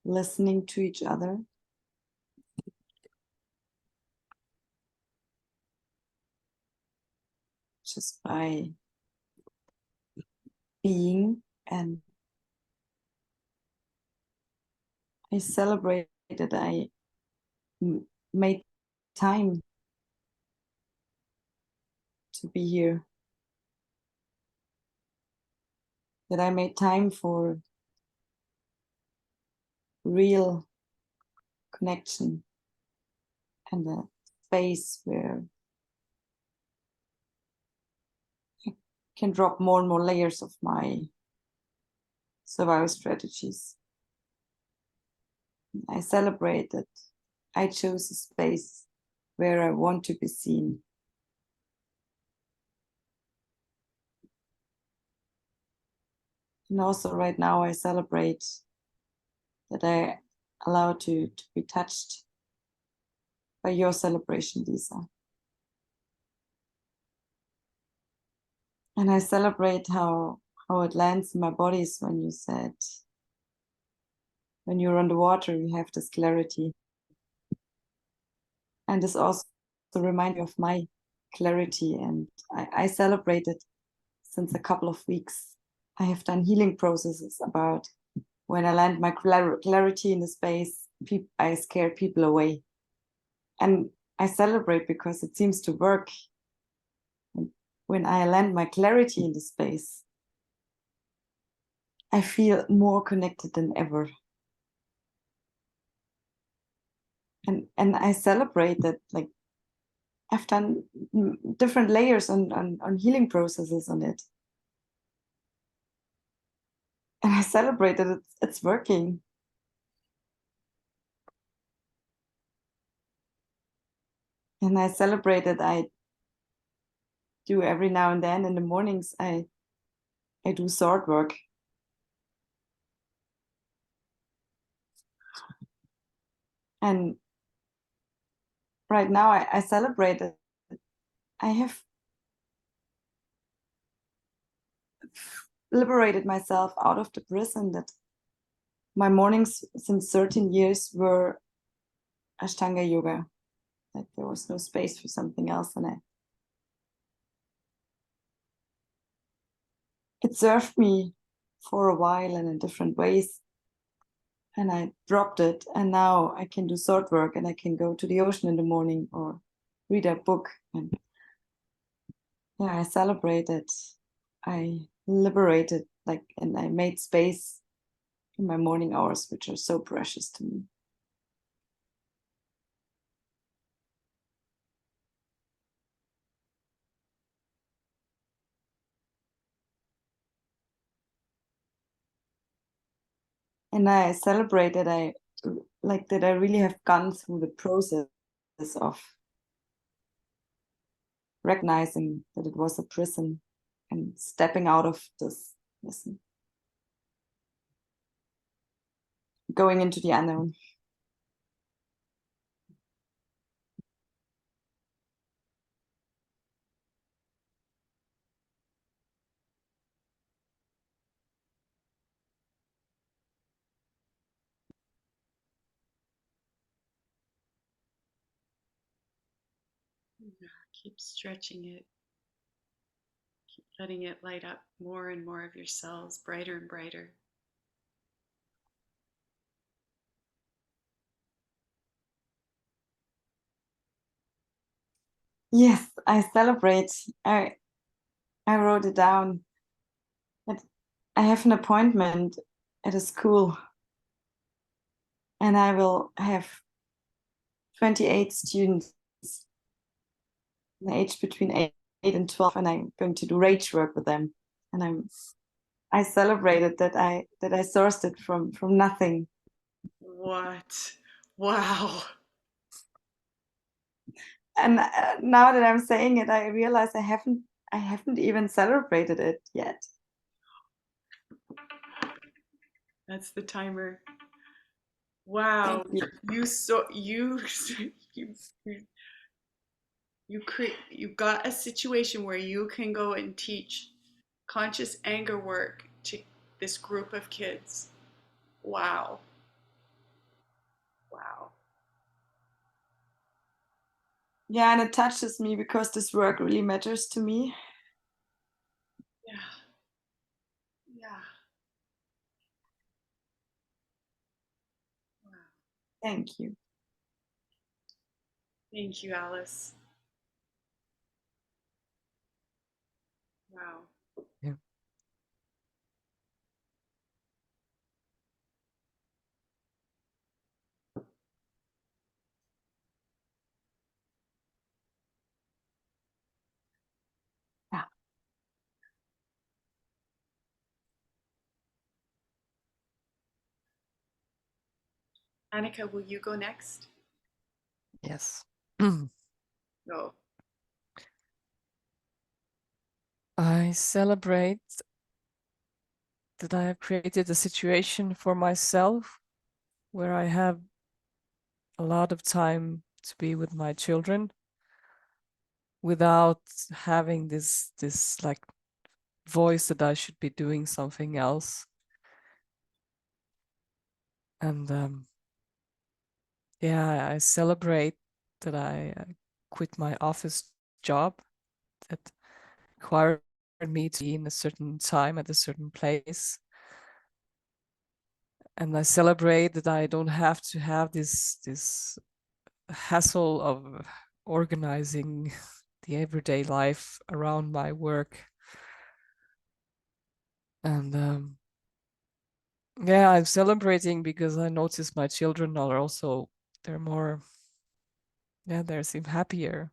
listening to each other. Just by being, and I celebrate that I made time to be here, that I made time for real connection and a space where I can drop more and more layers of my survival strategies. I celebrate that I chose a space where I want to be seen. And also right now I celebrate that I allow to be touched by your celebration, Lisa. And I celebrate how it lands in my bodies when you said, when you're underwater, you have this clarity. And this also reminds me of my clarity. And I celebrate it since a couple of weeks. I have done healing processes about when I land my clarity in the space, I scare people away. And I celebrate because it seems to work. And when I land my clarity in the space, I feel more connected than ever. and I celebrate that, like I've done different layers on healing processes on it. And I celebrate that it's working. And I celebrate that I do every now and then in the mornings, I do sword work. And right now I celebrate that I have liberated myself out of the prison that my mornings since 13 years were Ashtanga yoga. Like there was no space for something else. And it served me for a while and in different ways. And I dropped it. And now I can do sword work and I can go to the ocean in the morning or read a book. And yeah, I celebrated. I liberated, like, and I made space in my morning hours, which are so precious to me. And I celebrate that I really have gone through the process of recognizing that it was a prison and stepping out of this prison, going into the unknown. Keep stretching it. Keep letting it light up more and more of your cells, brighter and brighter. Yes, I celebrate. I wrote it down. That I have an appointment at a school and I will have 28 students aged between 8 and 12, and I'm going to do rage work with them. And I celebrated that I sourced it from nothing. What? Wow. And now that I'm saying it, I realize I haven't even celebrated it yet. That's the timer. Wow. Thank you. You got a situation where you can go and teach conscious anger work to this group of kids. Wow. Wow. Yeah, and it touches me because this work really matters to me. Yeah. Yeah. Wow. Thank you. Thank you, Alice. Wow. Yeah. Yeah. Annika, will you go next? Yes. No. I celebrate that I have created a situation for myself where I have a lot of time to be with my children without having this like voice that I should be doing something else. And yeah, I celebrate that I quit my office job that required me to be in a certain time at a certain place. And I celebrate that I don't have to have this hassle of organizing the everyday life around my work. And yeah, I'm celebrating because I notice my children are also, they're more yeah, they seem happier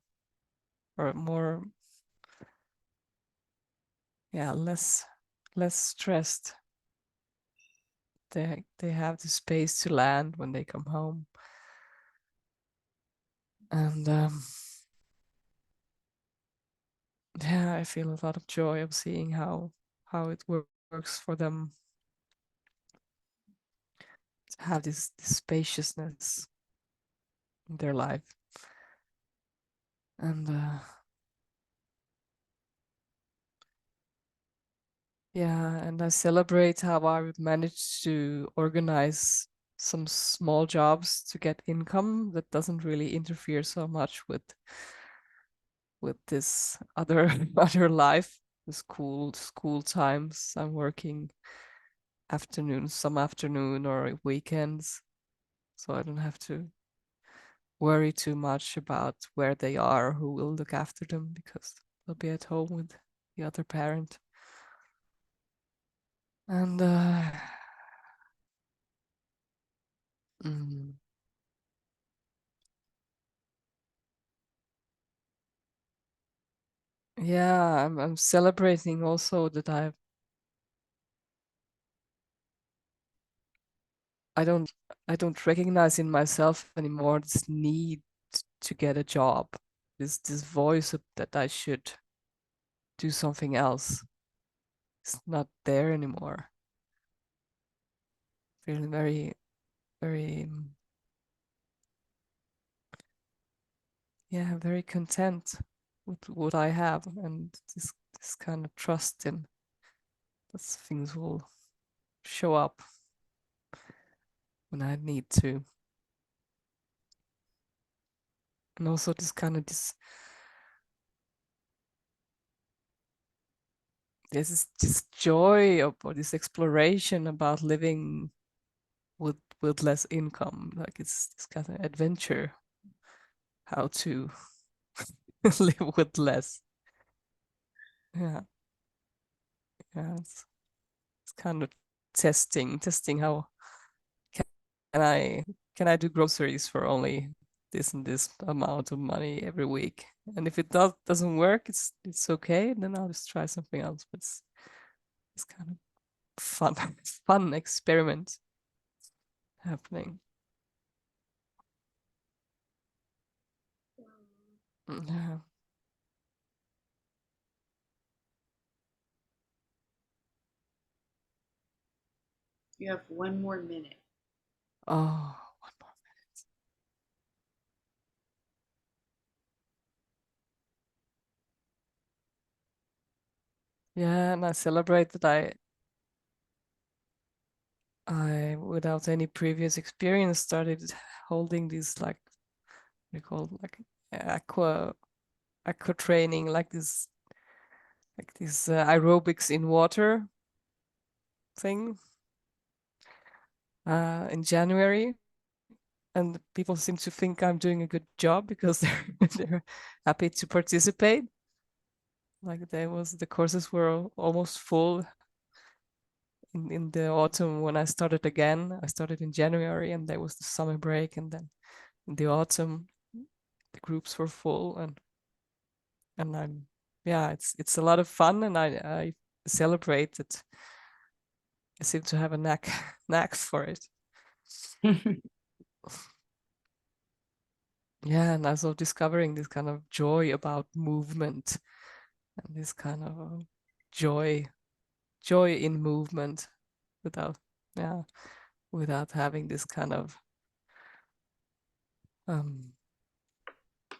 or more, yeah, less stressed. They have the space to land when they come home. And yeah, I feel a lot of joy of seeing how it works for them to have this spaciousness in their life. And yeah, and I celebrate how I managed to organize some small jobs to get income that doesn't really interfere so much with this other other life, the school times. I'm working afternoons, some afternoon or weekends, so I don't have to worry too much about where they are, who will look after them, because they'll be at home with the other parent. And mm, yeah, I'm celebrating also that I don't recognize in myself anymore this need to get a job, this voice that I should do something else. It's not there anymore. Feeling very, very, yeah, very content with what I have, and this kind of trust in that things will show up when I need to. And also this joy or this exploration about living with less income. Like it's this kind of adventure, how to live with less. Yeah, yeah. It's kind of testing how can I do groceries for only this and this amount of money every week. And if it doesn't work, it's okay. Then I'll just try something else. But it's kind of fun fun experiment happening. Yeah. You have 1 more minute. Oh, one more minute. Yeah, and I celebrate that I without any previous experience started holding these like we call like aqua training, like this aerobics in water thing in January, and people seem to think I'm doing a good job because they're happy to participate. Like the courses were almost full in the autumn when I started again. I started in January, and there was the summer break, and then in the autumn the groups were full, and I'm yeah, it's a lot of fun, and I celebrate that I seem to have a knack for it. Yeah, and also discovering this kind of joy about movement and this kind of joy in movement without yeah without having this kind of um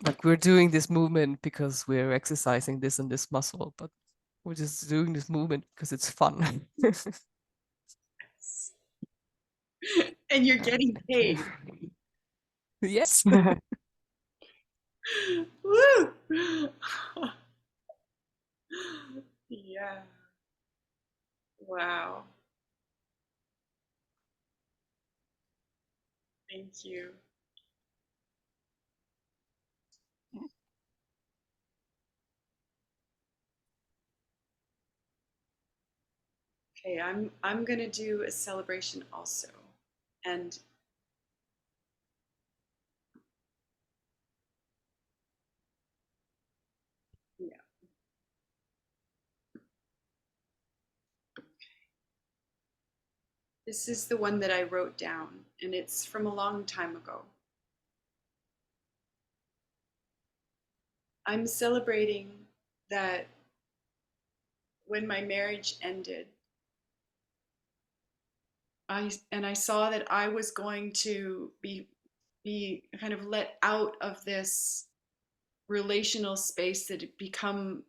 like we're doing this movement because we're exercising this and this muscle, but we're just doing this movement because it's fun. And you're getting paid. Yes. Woo! Yeah. Wow. Thank you. Okay, I'm gonna do a celebration also. And This is the one that I wrote down, and it's from a long time ago. I'm celebrating that when my marriage ended, I saw that I was going to be kind of let out of this relational space that had become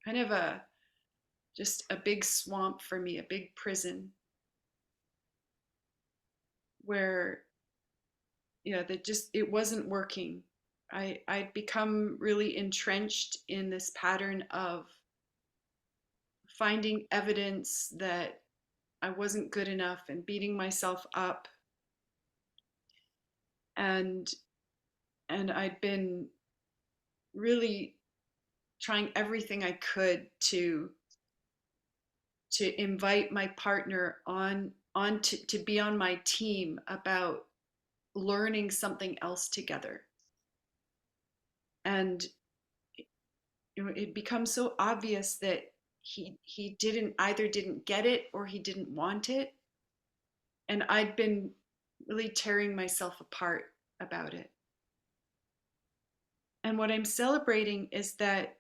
kind of just a big swamp for me, a big prison where that just it wasn't working. I'd become really entrenched in this pattern of finding evidence that I wasn't good enough and beating myself up, and I'd been really trying everything I could to invite my partner on to be on my team about learning something else together. And it becomes so obvious that he didn't get it or he didn't want it, and I'd been really tearing myself apart about it. And what I'm celebrating is that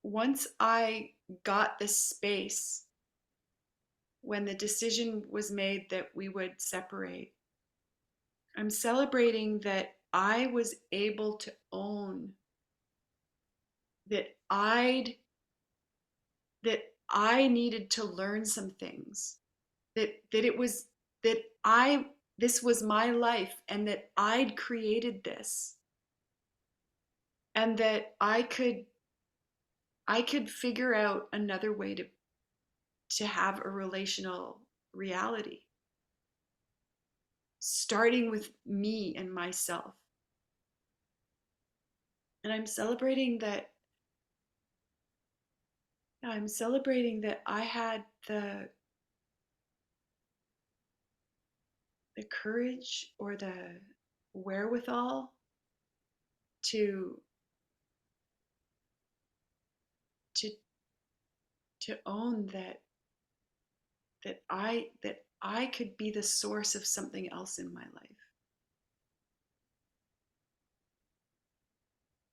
once I got this space, when the decision was made that we would separate, I'm celebrating that I was able to own that I needed to learn some things, that it was that I this was my life and that I'd created this, and that I could figure out another way to have a relational reality, starting with me and myself. And I'm celebrating that I had the courage or the wherewithal to to to own that I could be the source of something else in my life.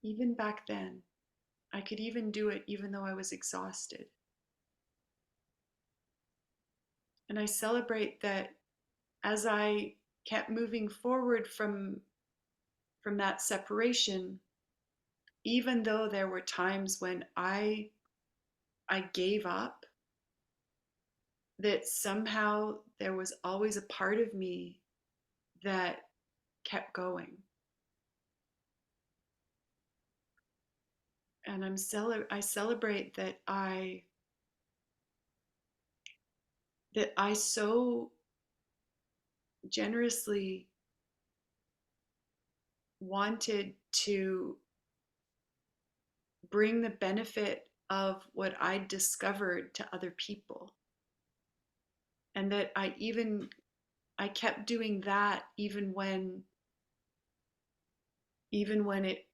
Even back then, I could even do it even though I was exhausted. And I celebrate that as I kept moving forward from that separation, even though there were times when I gave up, that somehow there was always a part of me that kept going. And I celebrate that I so generously wanted to bring the benefit of what I discovered to other people. And that I kept doing that even when it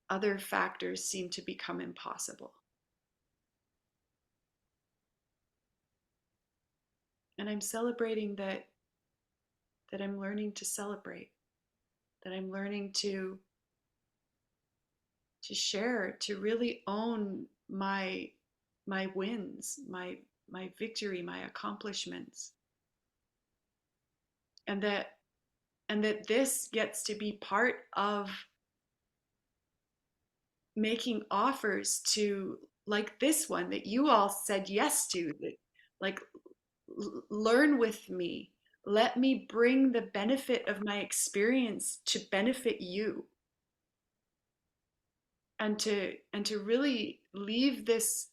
other factors seemed to become impossible. And I'm celebrating that I'm learning to celebrate, that I'm learning to share, to really own my wins, my victory, my accomplishments. And that this gets to be part of making offers to, like this one that you all said yes to, that like learn with me, let me bring the benefit of my experience to benefit you, and to really leave this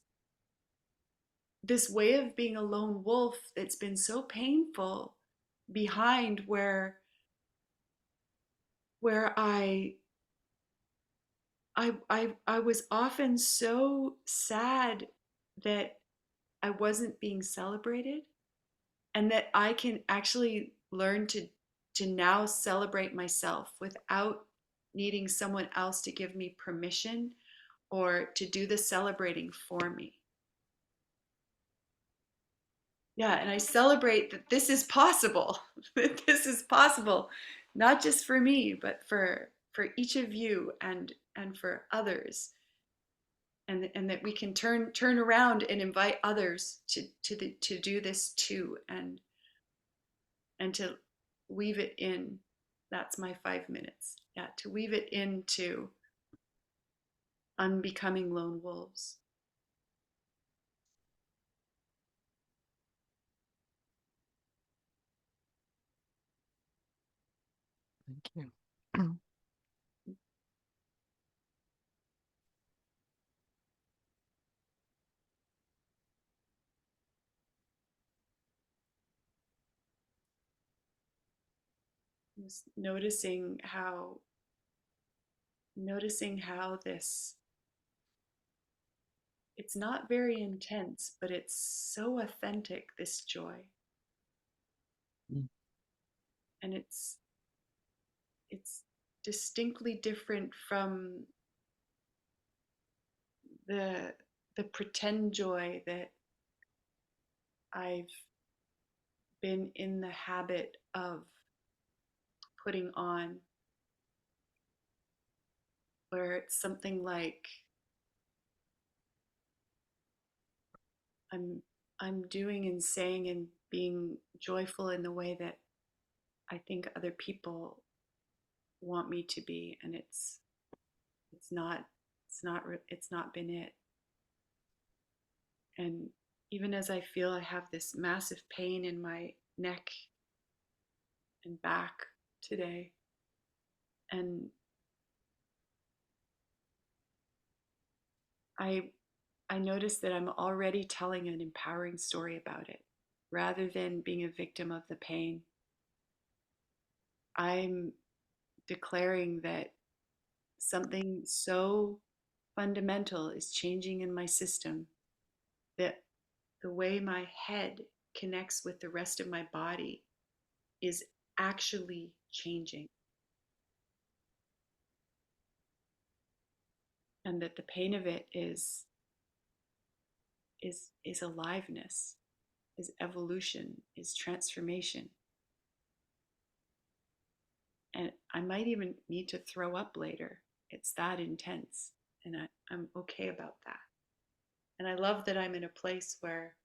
way of being a lone wolf that's been so painful behind, where I was often so sad that I wasn't being celebrated, and that I can actually learn to now celebrate myself without needing someone else to give me permission or to do the celebrating for me. Yeah, and I celebrate that this is possible. That this is possible, not just for me, but for each of you and for others. And that we can turn around and invite others to do this too, and to weave it in. That's my 5 minutes. Yeah, to weave it into unbecoming lone wolves. Thank you. Just noticing how this, it's not very intense, but it's so authentic, this joy. Mm. And it's distinctly different from the pretend joy that I've been in the habit of putting on, where it's something like I'm I'm doing and saying and being joyful in the way that I think other people want me to be, and it's not it's not been it. And even as I feel I have this massive pain in my neck and back today, and I I notice that I'm already telling an empowering story about it rather than being a victim of the pain. I'm declaring that something so fundamental is changing in my system, that the way my head connects with the rest of my body is actually changing. And that the pain of it is aliveness, is evolution, is transformation. And I might even need to throw up later. It's that intense. And I'm okay about that. And I love that I'm in a place where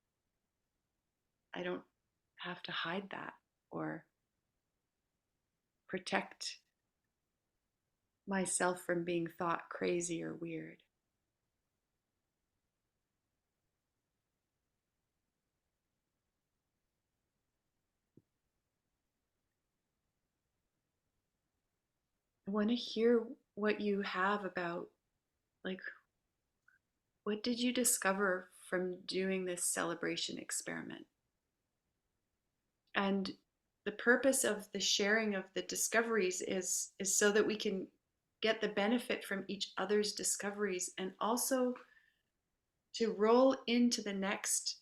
I don't have to hide that or protect myself from being thought crazy or weird. I want to hear what you have about, like, what did you discover from doing this celebration experiment? And the purpose of the sharing of the discoveries is so that we can get the benefit from each other's discoveries, and also to roll into the next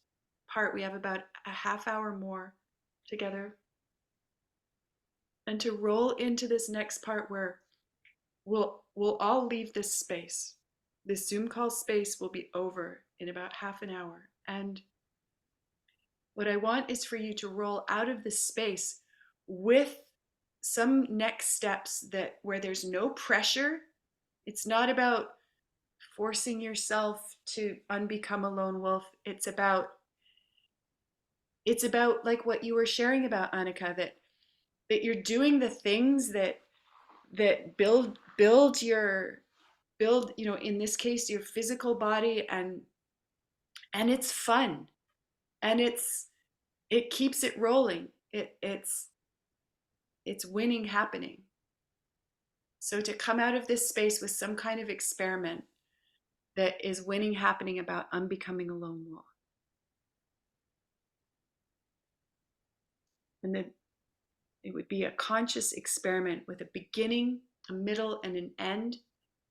part. We have about a half hour more together, and to roll into this next part where we'll all leave this space. This Zoom call space will be over in about half an hour. And what I want is for you to roll out of this space with some next steps that where there's no pressure. It's not about forcing yourself to unbecome a lone wolf. It's about like what you were sharing about, Annika, that you're doing the things that build, in this case, your physical body, and it's fun, and it keeps it rolling. It's winning happening. So to come out of this space with some kind of experiment that is winning happening about unbecoming a lone wolf. And that it would be a conscious experiment with a beginning, a middle, and an end,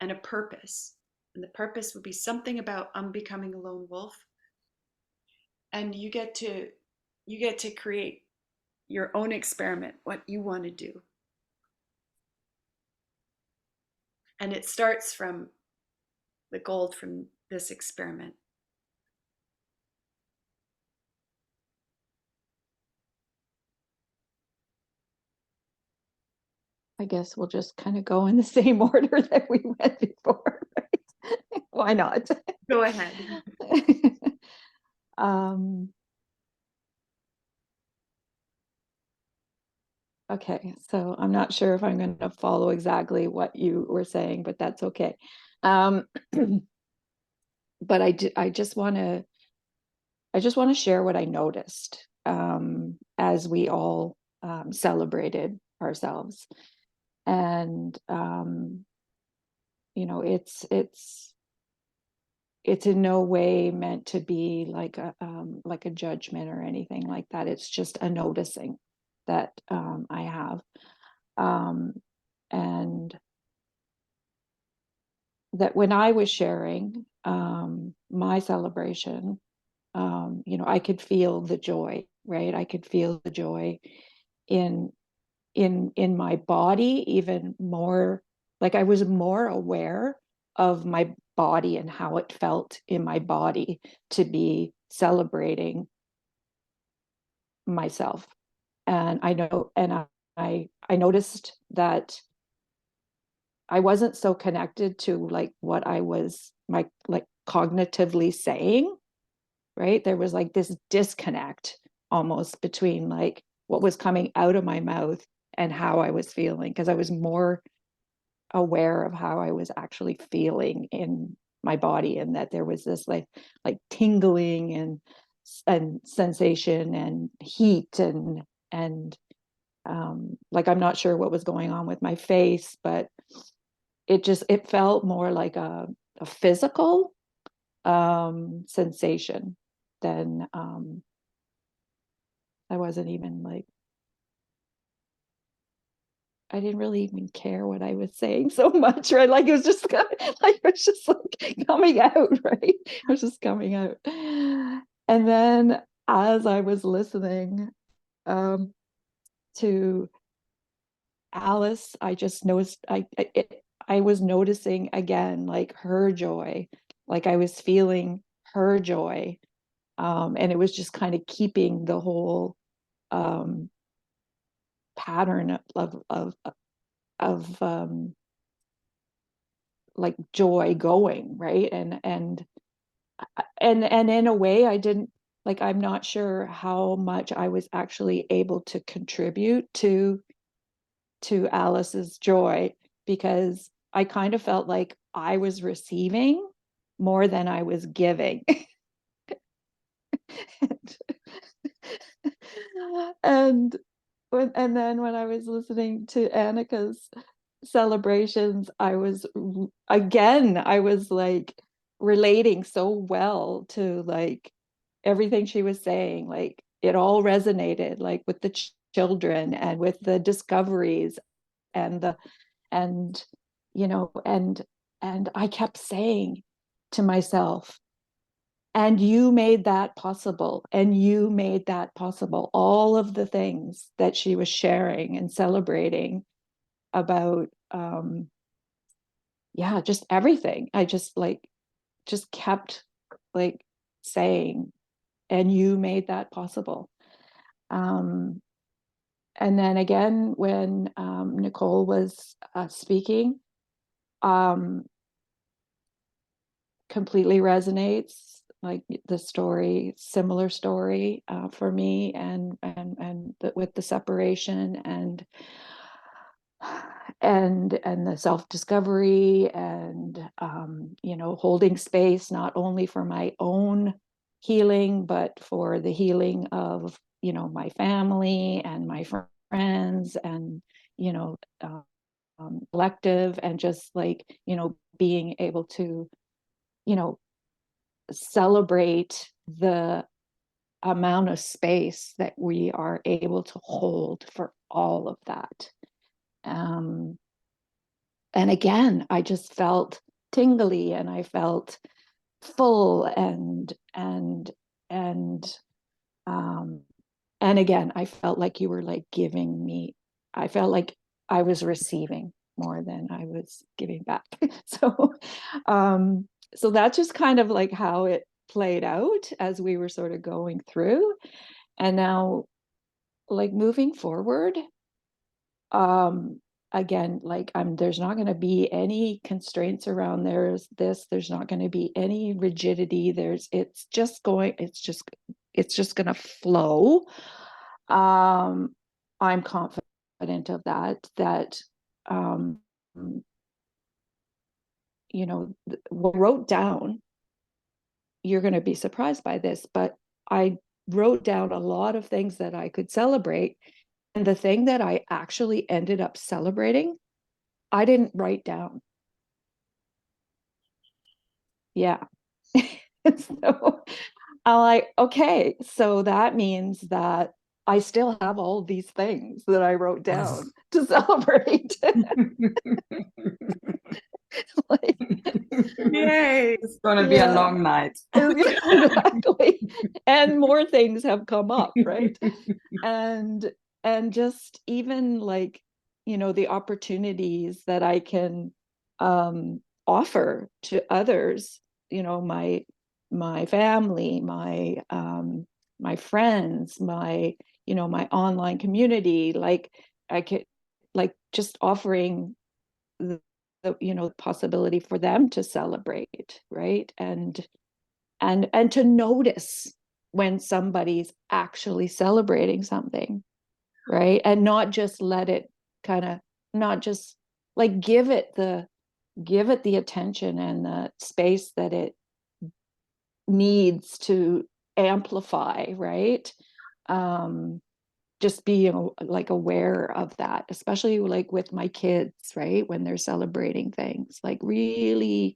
and a purpose. And the purpose would be something about unbecoming a lone wolf. And you get to create your own experiment, what you want to do. And it starts from the gold from this experiment. I guess we'll just kind of go in the same order that we went before, right? Why not? Go ahead. Okay, so I'm not sure if I'm going to follow exactly what you were saying, but that's okay. But I just want to share what I noticed as we all celebrated ourselves, and you know, it's in no way meant to be like a judgment or anything like that. It's just a noticing that I have, and that when I was sharing my celebration, you know, I could feel the joy, right? I could feel the joy in my body, even more. Like, I was more aware of my body and how it felt in my body to be celebrating myself. And I noticed that I wasn't so connected to like what I was like cognitively saying, right? There was like this disconnect almost between like what was coming out of my mouth and how I was feeling, because I was more aware of how I was actually feeling in my body, and that there was this like tingling and sensation and heat and like, I'm not sure what was going on with my face, but it felt more like a physical sensation than I wasn't even like, I didn't really even care what I was saying so much, right? Like, it was just like, it was just like coming out, right? It was just coming out. And then as I was listening to Alice, I just noticed I was noticing again like her joy, like I was feeling her joy, and it was just kind of keeping the whole pattern of like joy going, right? And in a way, I didn't like, I'm not sure how much I was actually able to contribute to Alice's joy, because I kind of felt like I was receiving more than I was giving. and and then when I was listening to Annika's celebrations, I was like relating so well to like everything she was saying. Like, it all resonated, like with the children and with the discoveries and the and you know and I kept saying to myself, and you made that possible, and you made that possible. All of the things that she was sharing and celebrating about yeah, just everything. I just kept like saying, and you made that possible. And then again, when Nicole was speaking, completely resonates, like the story, similar story for me, and with the separation and the self-discovery, and you know, holding space not only for my own healing, but for the healing of, you know, my family and my friends, and you know, collective, and just like, you know, being able to, you know, celebrate the amount of space that we are able to hold for all of that. And again, I just felt tingly, and I felt full, and um and again, I felt like you were like giving me, I felt like I was receiving more than I was giving back. So so that's just kind of like how it played out as we were sort of going through. And now, like, moving forward, again, like there's not going to be any constraints around there's not going to be any rigidity. It's just going to flow. I'm confident of that what I wrote down, you're going to be surprised by this, but I wrote down a lot of things that I could celebrate. And the thing that I actually ended up celebrating, I didn't write down. Yeah. So I'm like, okay, so that means that I still have all these things that I wrote down to celebrate. Like, Yay. It's gonna be a long night. exactly. And more things have come up, right? And just even like, the opportunities that I can offer to others, my family, my friends, my online community, like I could, like, just offering the possibility for them to celebrate, right? And to notice when somebody's actually celebrating something, right? And not just let it kind of, not just like give it the attention and the space that it needs to amplify, right? Just being like aware of that, especially like with my kids, right? When they're celebrating things, like really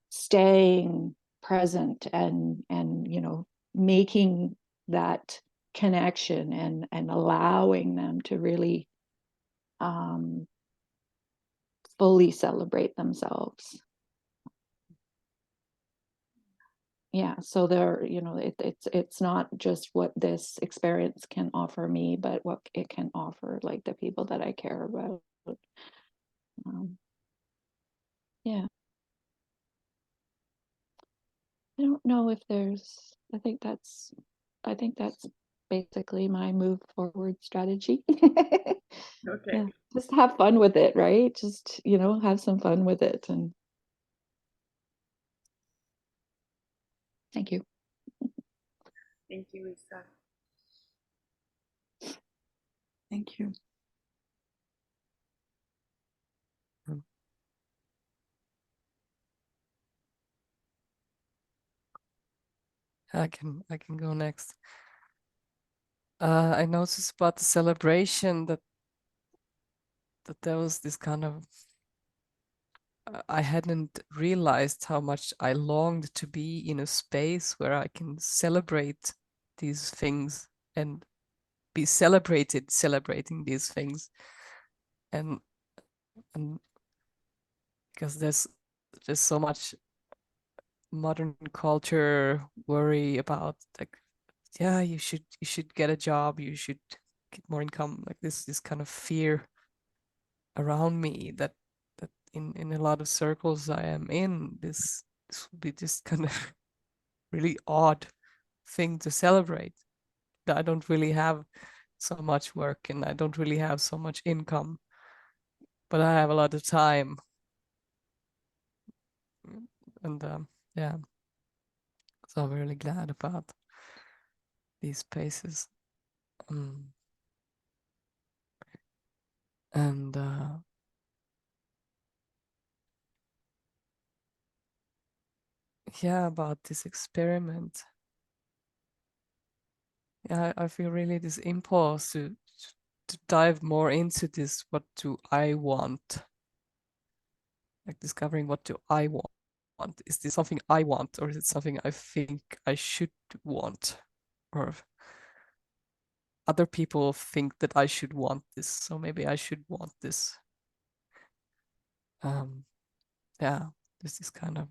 staying present and making that connection and allowing them to really fully celebrate themselves. Yeah, so there, it's not just what this experience can offer me, but what it can offer like the people that I care about. Yeah, I don't know if there's, I think that's basically my move forward strategy. Okay. Yeah, just have fun with it, right? Just, have some fun with it. And thank you. Thank you, Lisa. Thank you. I can go next. I noticed about the celebration that there was this kind of, I hadn't realized how much I longed to be in a space where I can celebrate these things and be celebrated celebrating these things. And because there's so much modern culture worry about, like, yeah, you should get a job, you should get more income, like this kind of fear around me that in a lot of circles I am in, this would be just kind of really odd thing to celebrate, that I don't really have so much work and I don't really have so much income, but I have a lot of time. And yeah, so I'm really glad about these spaces. And yeah, about this experiment, yeah, I feel really this impulse to dive more into this. What do I want? Like discovering, what do I want? Is this something I want, or is it something I think I should want? Or other people think that I should want this, so maybe I should want this. Yeah, there's this kind of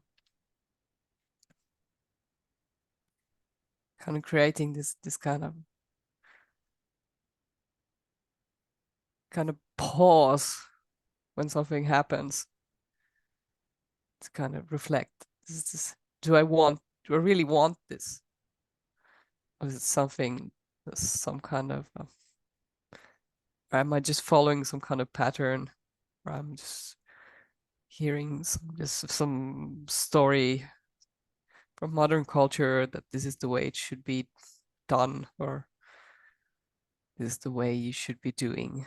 creating this kind of pause when something happens to kind of reflect. Do I really want this? Or is it something, some kind of, am I just following some kind of pattern or I'm just hearing some story from modern culture that this is the way it should be done, or this is the way you should be doing.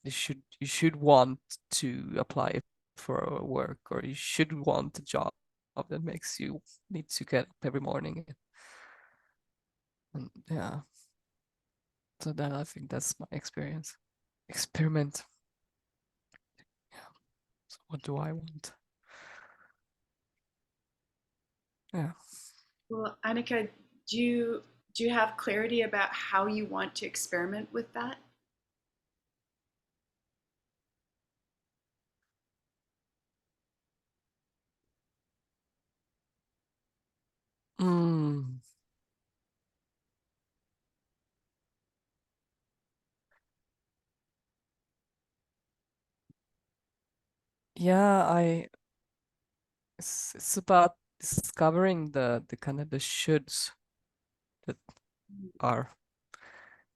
You should want to apply for a work, or you should want a job that makes you need to get up every morning. And yeah, so that I think that's my experience. Experiment. Yeah. So what do I want? Yeah. Well, Annika, do you have clarity about how you want to experiment with that? Mm. Yeah, it's about discovering the kind of the shoulds that are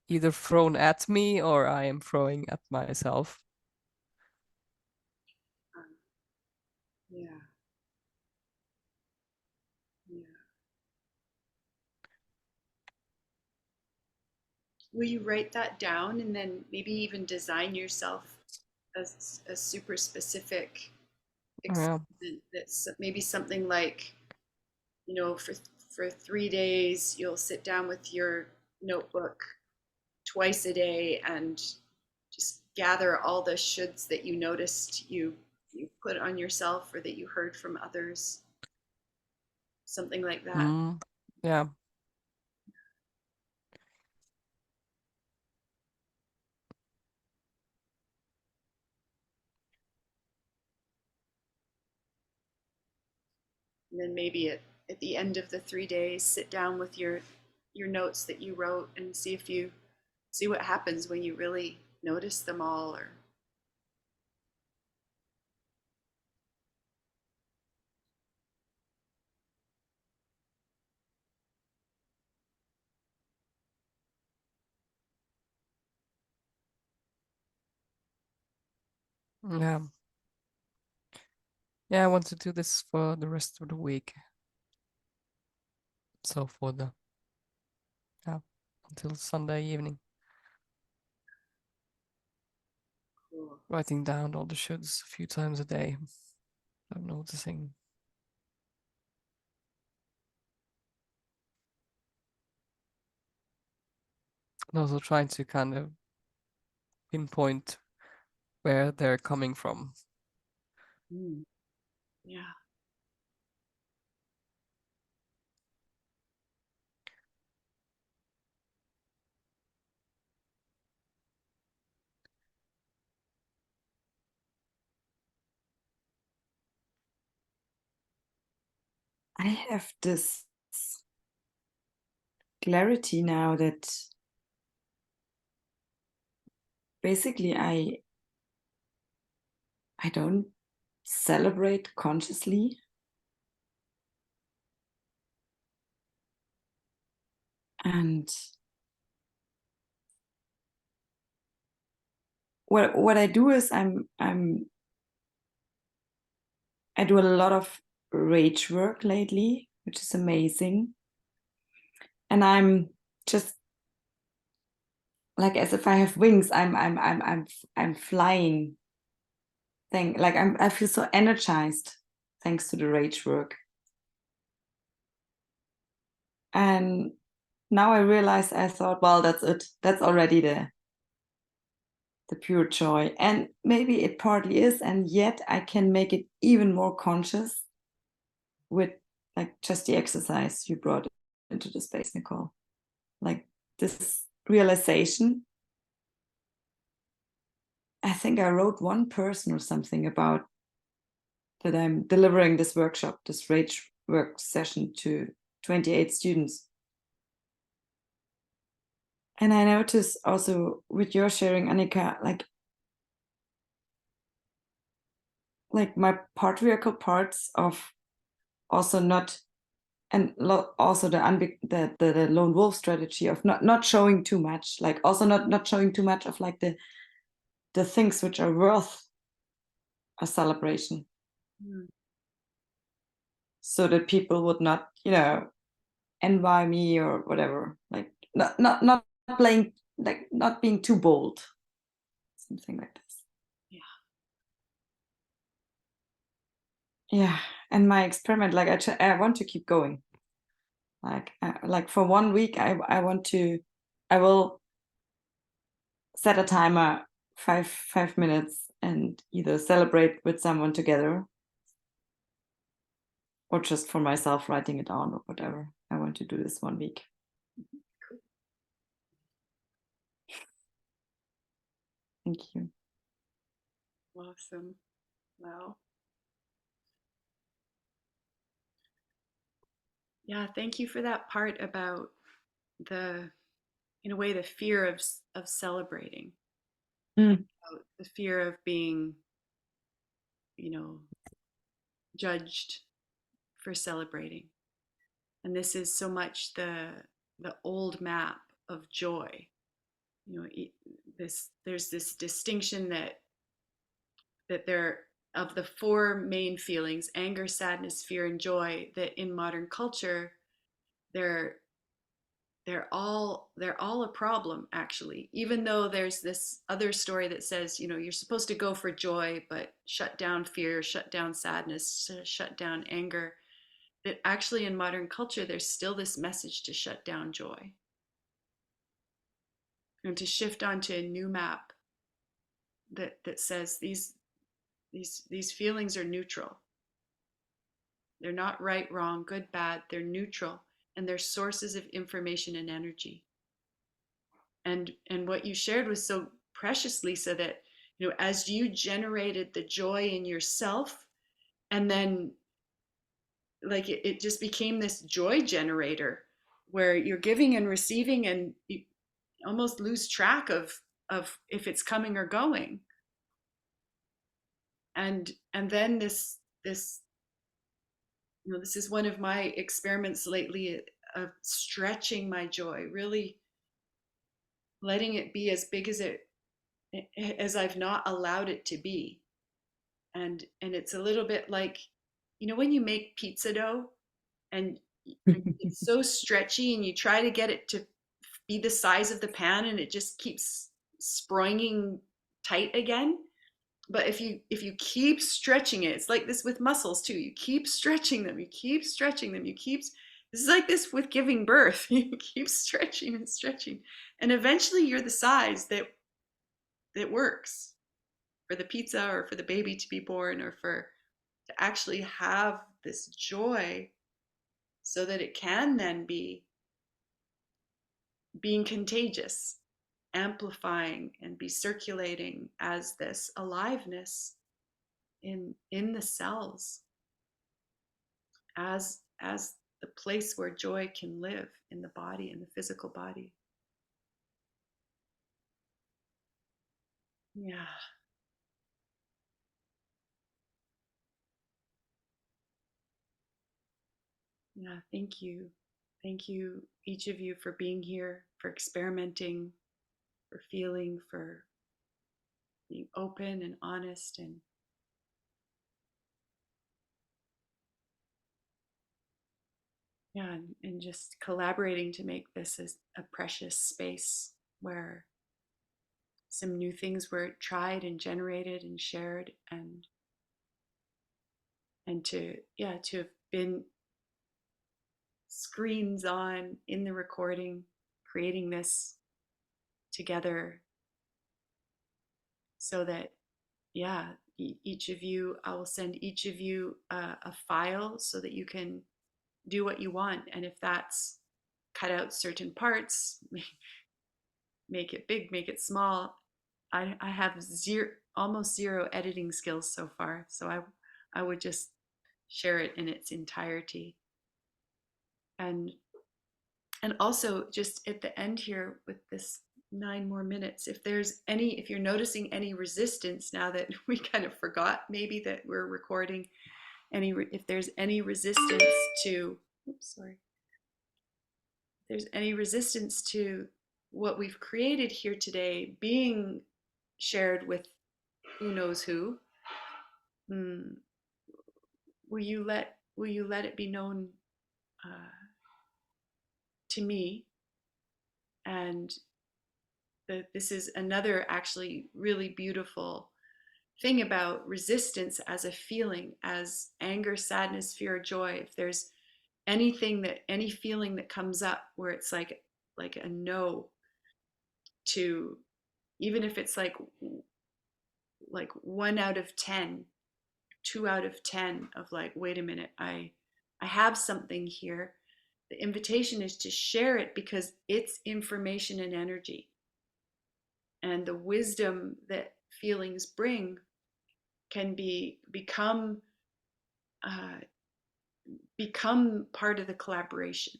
either thrown at me or I am throwing at myself. Yeah. Yeah. Will you write that down and then maybe even design yourself a super specific Yeah. experiment that's maybe something like, for 3 days you'll sit down with your notebook twice a day and just gather all the shoulds that you noticed you put on yourself or that you heard from others, something like that. Mm. Yeah. And then maybe at the end of the 3 days, sit down with your notes that you wrote and see what happens when you really notice them all. Or Yeah. Yeah, I want to do this for the rest of the week. So for the yeah, until Sunday evening. cool. Writing down all the shoulds a few times a day. I'm noticing. And also trying to kind of pinpoint where they're coming from. Mm, yeah. I have this clarity now that basically I don't celebrate consciously. And what I do is I do a lot of rage work lately, which is amazing. And I'm just like as if I have wings. I'm flying. I feel so energized thanks to the rage work. And now I realize I thought, well, that's it. That's already the pure joy. And maybe it partly is, and yet I can make it even more conscious with like just the exercise you brought into the space, Nicole. Like this realization. I think I wrote one person or something about that I'm delivering this workshop, this rage work session to 28 students. And I noticed also with your sharing, Annika, like my patriarchal parts of also not, and also the lone wolf strategy of not showing too much, like also not showing too much of like the things which are worth a celebration, Mm. so that people would not, envy me or whatever. Like not playing, like not being too bold, something like this. Yeah, and my experiment, like I want to keep going. Like for 1 week, I will set a timer, 5 minutes, and either celebrate with someone together, or just for myself, writing it down or whatever. I want to do this 1 week. Thank you. Awesome. Wow. Yeah, thank you for that part about the, in a way, the fear of celebrating, Mm. the fear of being, judged for celebrating. And this is so much the old map of joy. There's this distinction that there, of the four main feelings, anger, sadness, fear, and joy, that in modern culture they're they're all a problem, actually, even though there's this other story that says, you're supposed to go for joy, but shut down fear, shut down sadness, shut down anger. That actually in modern culture there's still this message to shut down joy and to shift onto a new map that says these feelings are neutral. They're not right, wrong, good, bad. They're neutral, and they're sources of information and energy. And what you shared was so precious, Lisa, that as you generated the joy in yourself, and then like it just became this joy generator where you're giving and receiving, and you almost lose track of if it's coming or going. And then this this is one of my experiments lately of stretching my joy, really letting it be as big as I've not allowed it to be. And it's a little bit like, when you make pizza dough and it's so stretchy and you try to get it to be the size of the pan and it just keeps springing tight again. But if you keep stretching it, it's like this with muscles too. You keep stretching them, you keep stretching them, this is like this with giving birth. You keep stretching and stretching, and eventually you're the size that works for the pizza, or for the baby to be born, or for to actually have this joy, so that it can then be being contagious, amplifying, and be circulating as this aliveness in the cells, as the place where joy can live in the body, in the physical body. Yeah. Yeah, thank you. Thank you, each of you, for being here, for experimenting, for feeling, for being open and honest, and yeah, and just collaborating to make this a precious space where some new things were tried and generated and shared, and to have been screens on in the recording, creating this together, so that each of you, I will send each of you a file so that you can do what you want. And if that's cut out certain parts, make it big, make it small. I have almost zero editing skills so far, so I would just share it in its entirety. And also, just at the end here with this 9 more minutes, if you're noticing any resistance, now that we kind of forgot maybe that we're recording, if there's any resistance to, there's any resistance to what we've created here today being shared with who knows who, mm, will you let it be known to me, and that this is another actually really beautiful thing about resistance as a feeling, as anger, sadness, fear, joy. If there's any feeling that comes up where it's like a no to, even if it's like 1 out of 10, 2 out of 10 of like, wait a minute, I have something here. The invitation is to share it because it's information and energy. And the wisdom that feelings bring can uh, become part of the collaboration.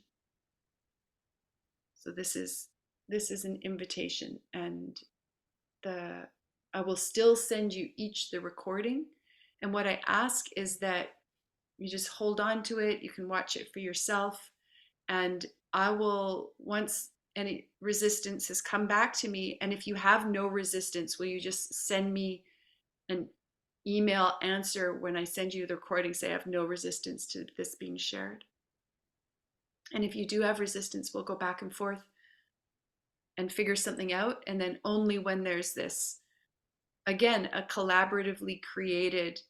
So this is an invitation, and the I will still send you each the recording. And what I ask is that you just hold on to it. You can watch it for yourself. And I will, once any resistance has come back to me, and if you have no resistance, will you just send me an email answer when I send you the recording, say I have no resistance to this being shared? And if you do have resistance, we'll go back and forth and figure something out. And then only when there's this, again, a collaboratively created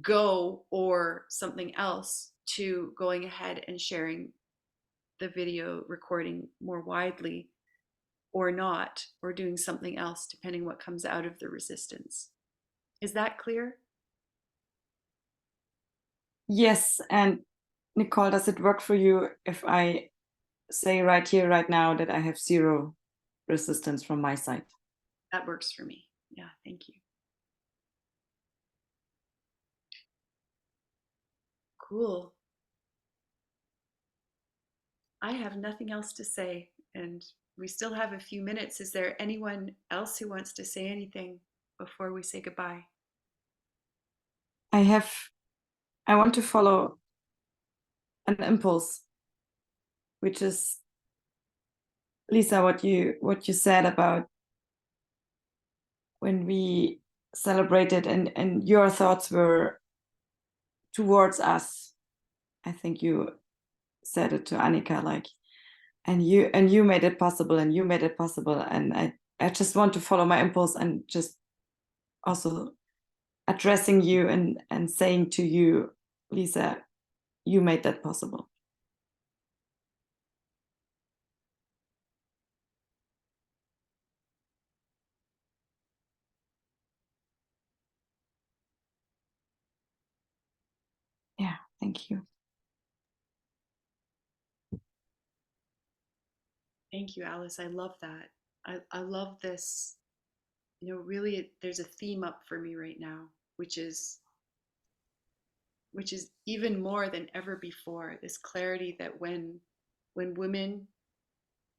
go or something else, to going ahead and sharing the video recording more widely, or not, or doing something else, depending what comes out of the resistance. Is that clear? Yes, and Nicole, does it work for you if I say right here, right now, that I have zero resistance from my side? That works for me. Yeah, thank you. Cool. I have nothing else to say, and we still have a few minutes. Is there anyone else who wants to say anything before we say goodbye? I want to follow an impulse, which is, Lisa, what you said about when we celebrated, and your thoughts were towards us. I think you said it to Annika, like, and you made it possible, and you made it possible. And I just want to follow my impulse and just also addressing you and saying to you, Lisa, you made that possible. Yeah, thank you. Thank you, Alice. I love that. I love this. You know, really, there's a theme up for me right now, which is even more than ever before, this clarity that when women,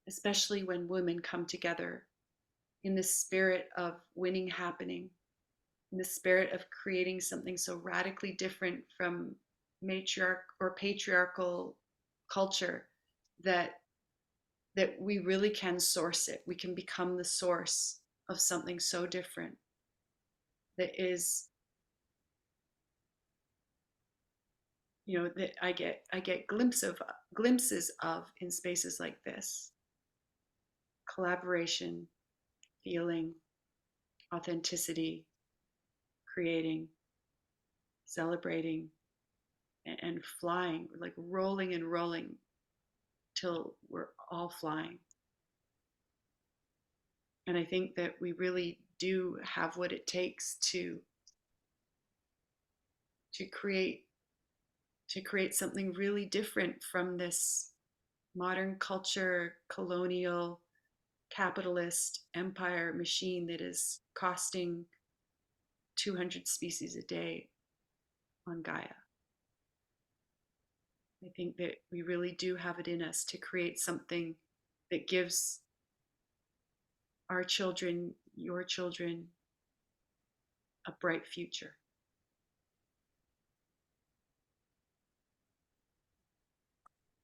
especially when women come together in the spirit of winning happening, in the spirit of creating something so radically different from matriarch or patriarchal culture, that we really can source it. We can become the source of something so different that is, you know, that I get glimpses of in spaces like this. Collaboration, feeling, authenticity, creating, celebrating, and flying, like rolling and rolling till we're all flying. And I think that we really do have what it takes to create something really different from this modern culture, colonial, capitalist empire machine that is costing 200 species a day on Gaia. I think that we really do have it in us to create something that gives our children, your children, a bright future.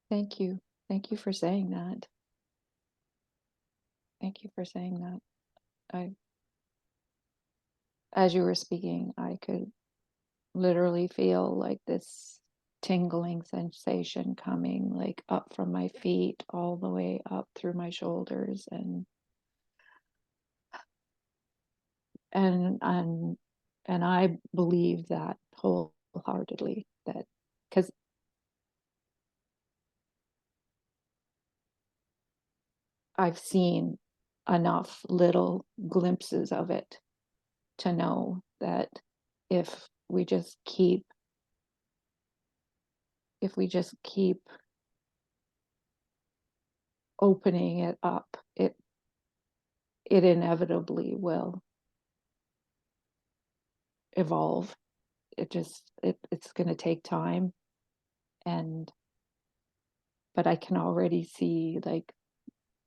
Thank you. Thank you for saying that. Thank you for saying that. As you were speaking, I could literally feel like this tingling sensation coming like up from my feet all the way up through my shoulders, and I believe that wholeheartedly, that because I've seen enough little glimpses of it to know that if we just keep opening it up, it inevitably will evolve. It's going to take time, and but I can already see like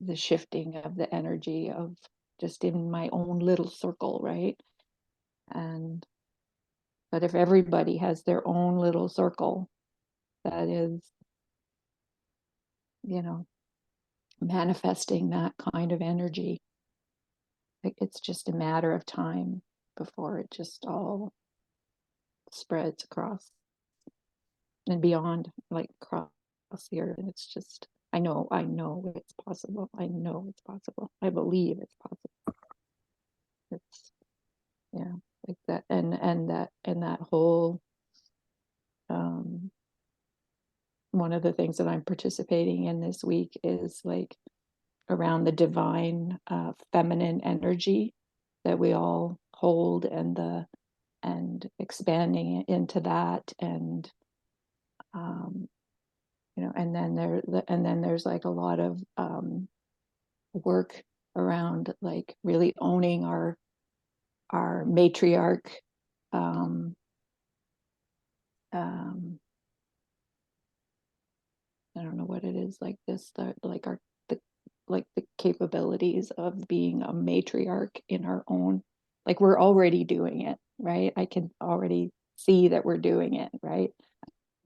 the shifting of the energy of just in my own little circle, right? And but if everybody has their own little circle that is, you know, manifesting that kind of energy, like it's just a matter of time before it just all spreads across and beyond, like across the earth. And it's just, I know it's possible. I know it's possible. I believe it's possible. It's, yeah, like that. And that whole, one of the things that I'm participating in this week is like around the divine feminine energy that we all hold, and expanding into that, and you know, and then there's like a lot of work around like really owning our matriarch, um, um, I don't know what it is, like this, like the like the capabilities of being a matriarch in our own, like we're already doing it, right? I can already see that we're doing it, right?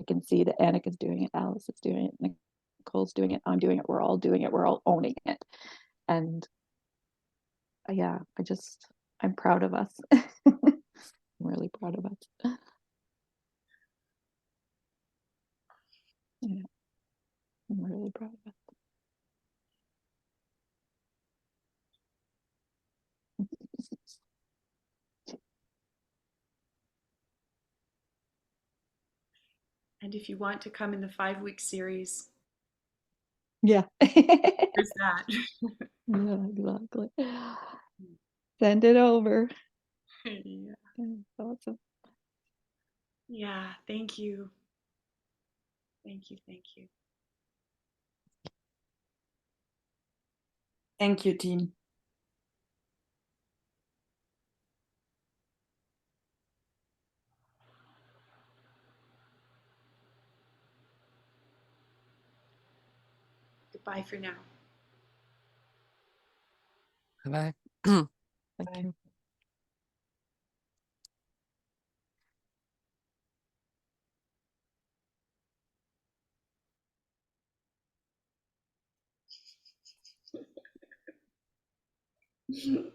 I can see that Annika's doing it, Alice is doing it, Nicole's doing it, I'm doing it, we're all doing it, we're all owning it. And yeah, I'm proud of us. I'm really proud of us. Yeah, I'm really proud of us. And if you want to come in the 5-week series, Yeah. there's that. Yeah, exactly. Send it over. Yeah. That's awesome. Yeah, thank you. Thank you, thank you. Thank you, team. Goodbye for now. Bye. Thank Bye. you.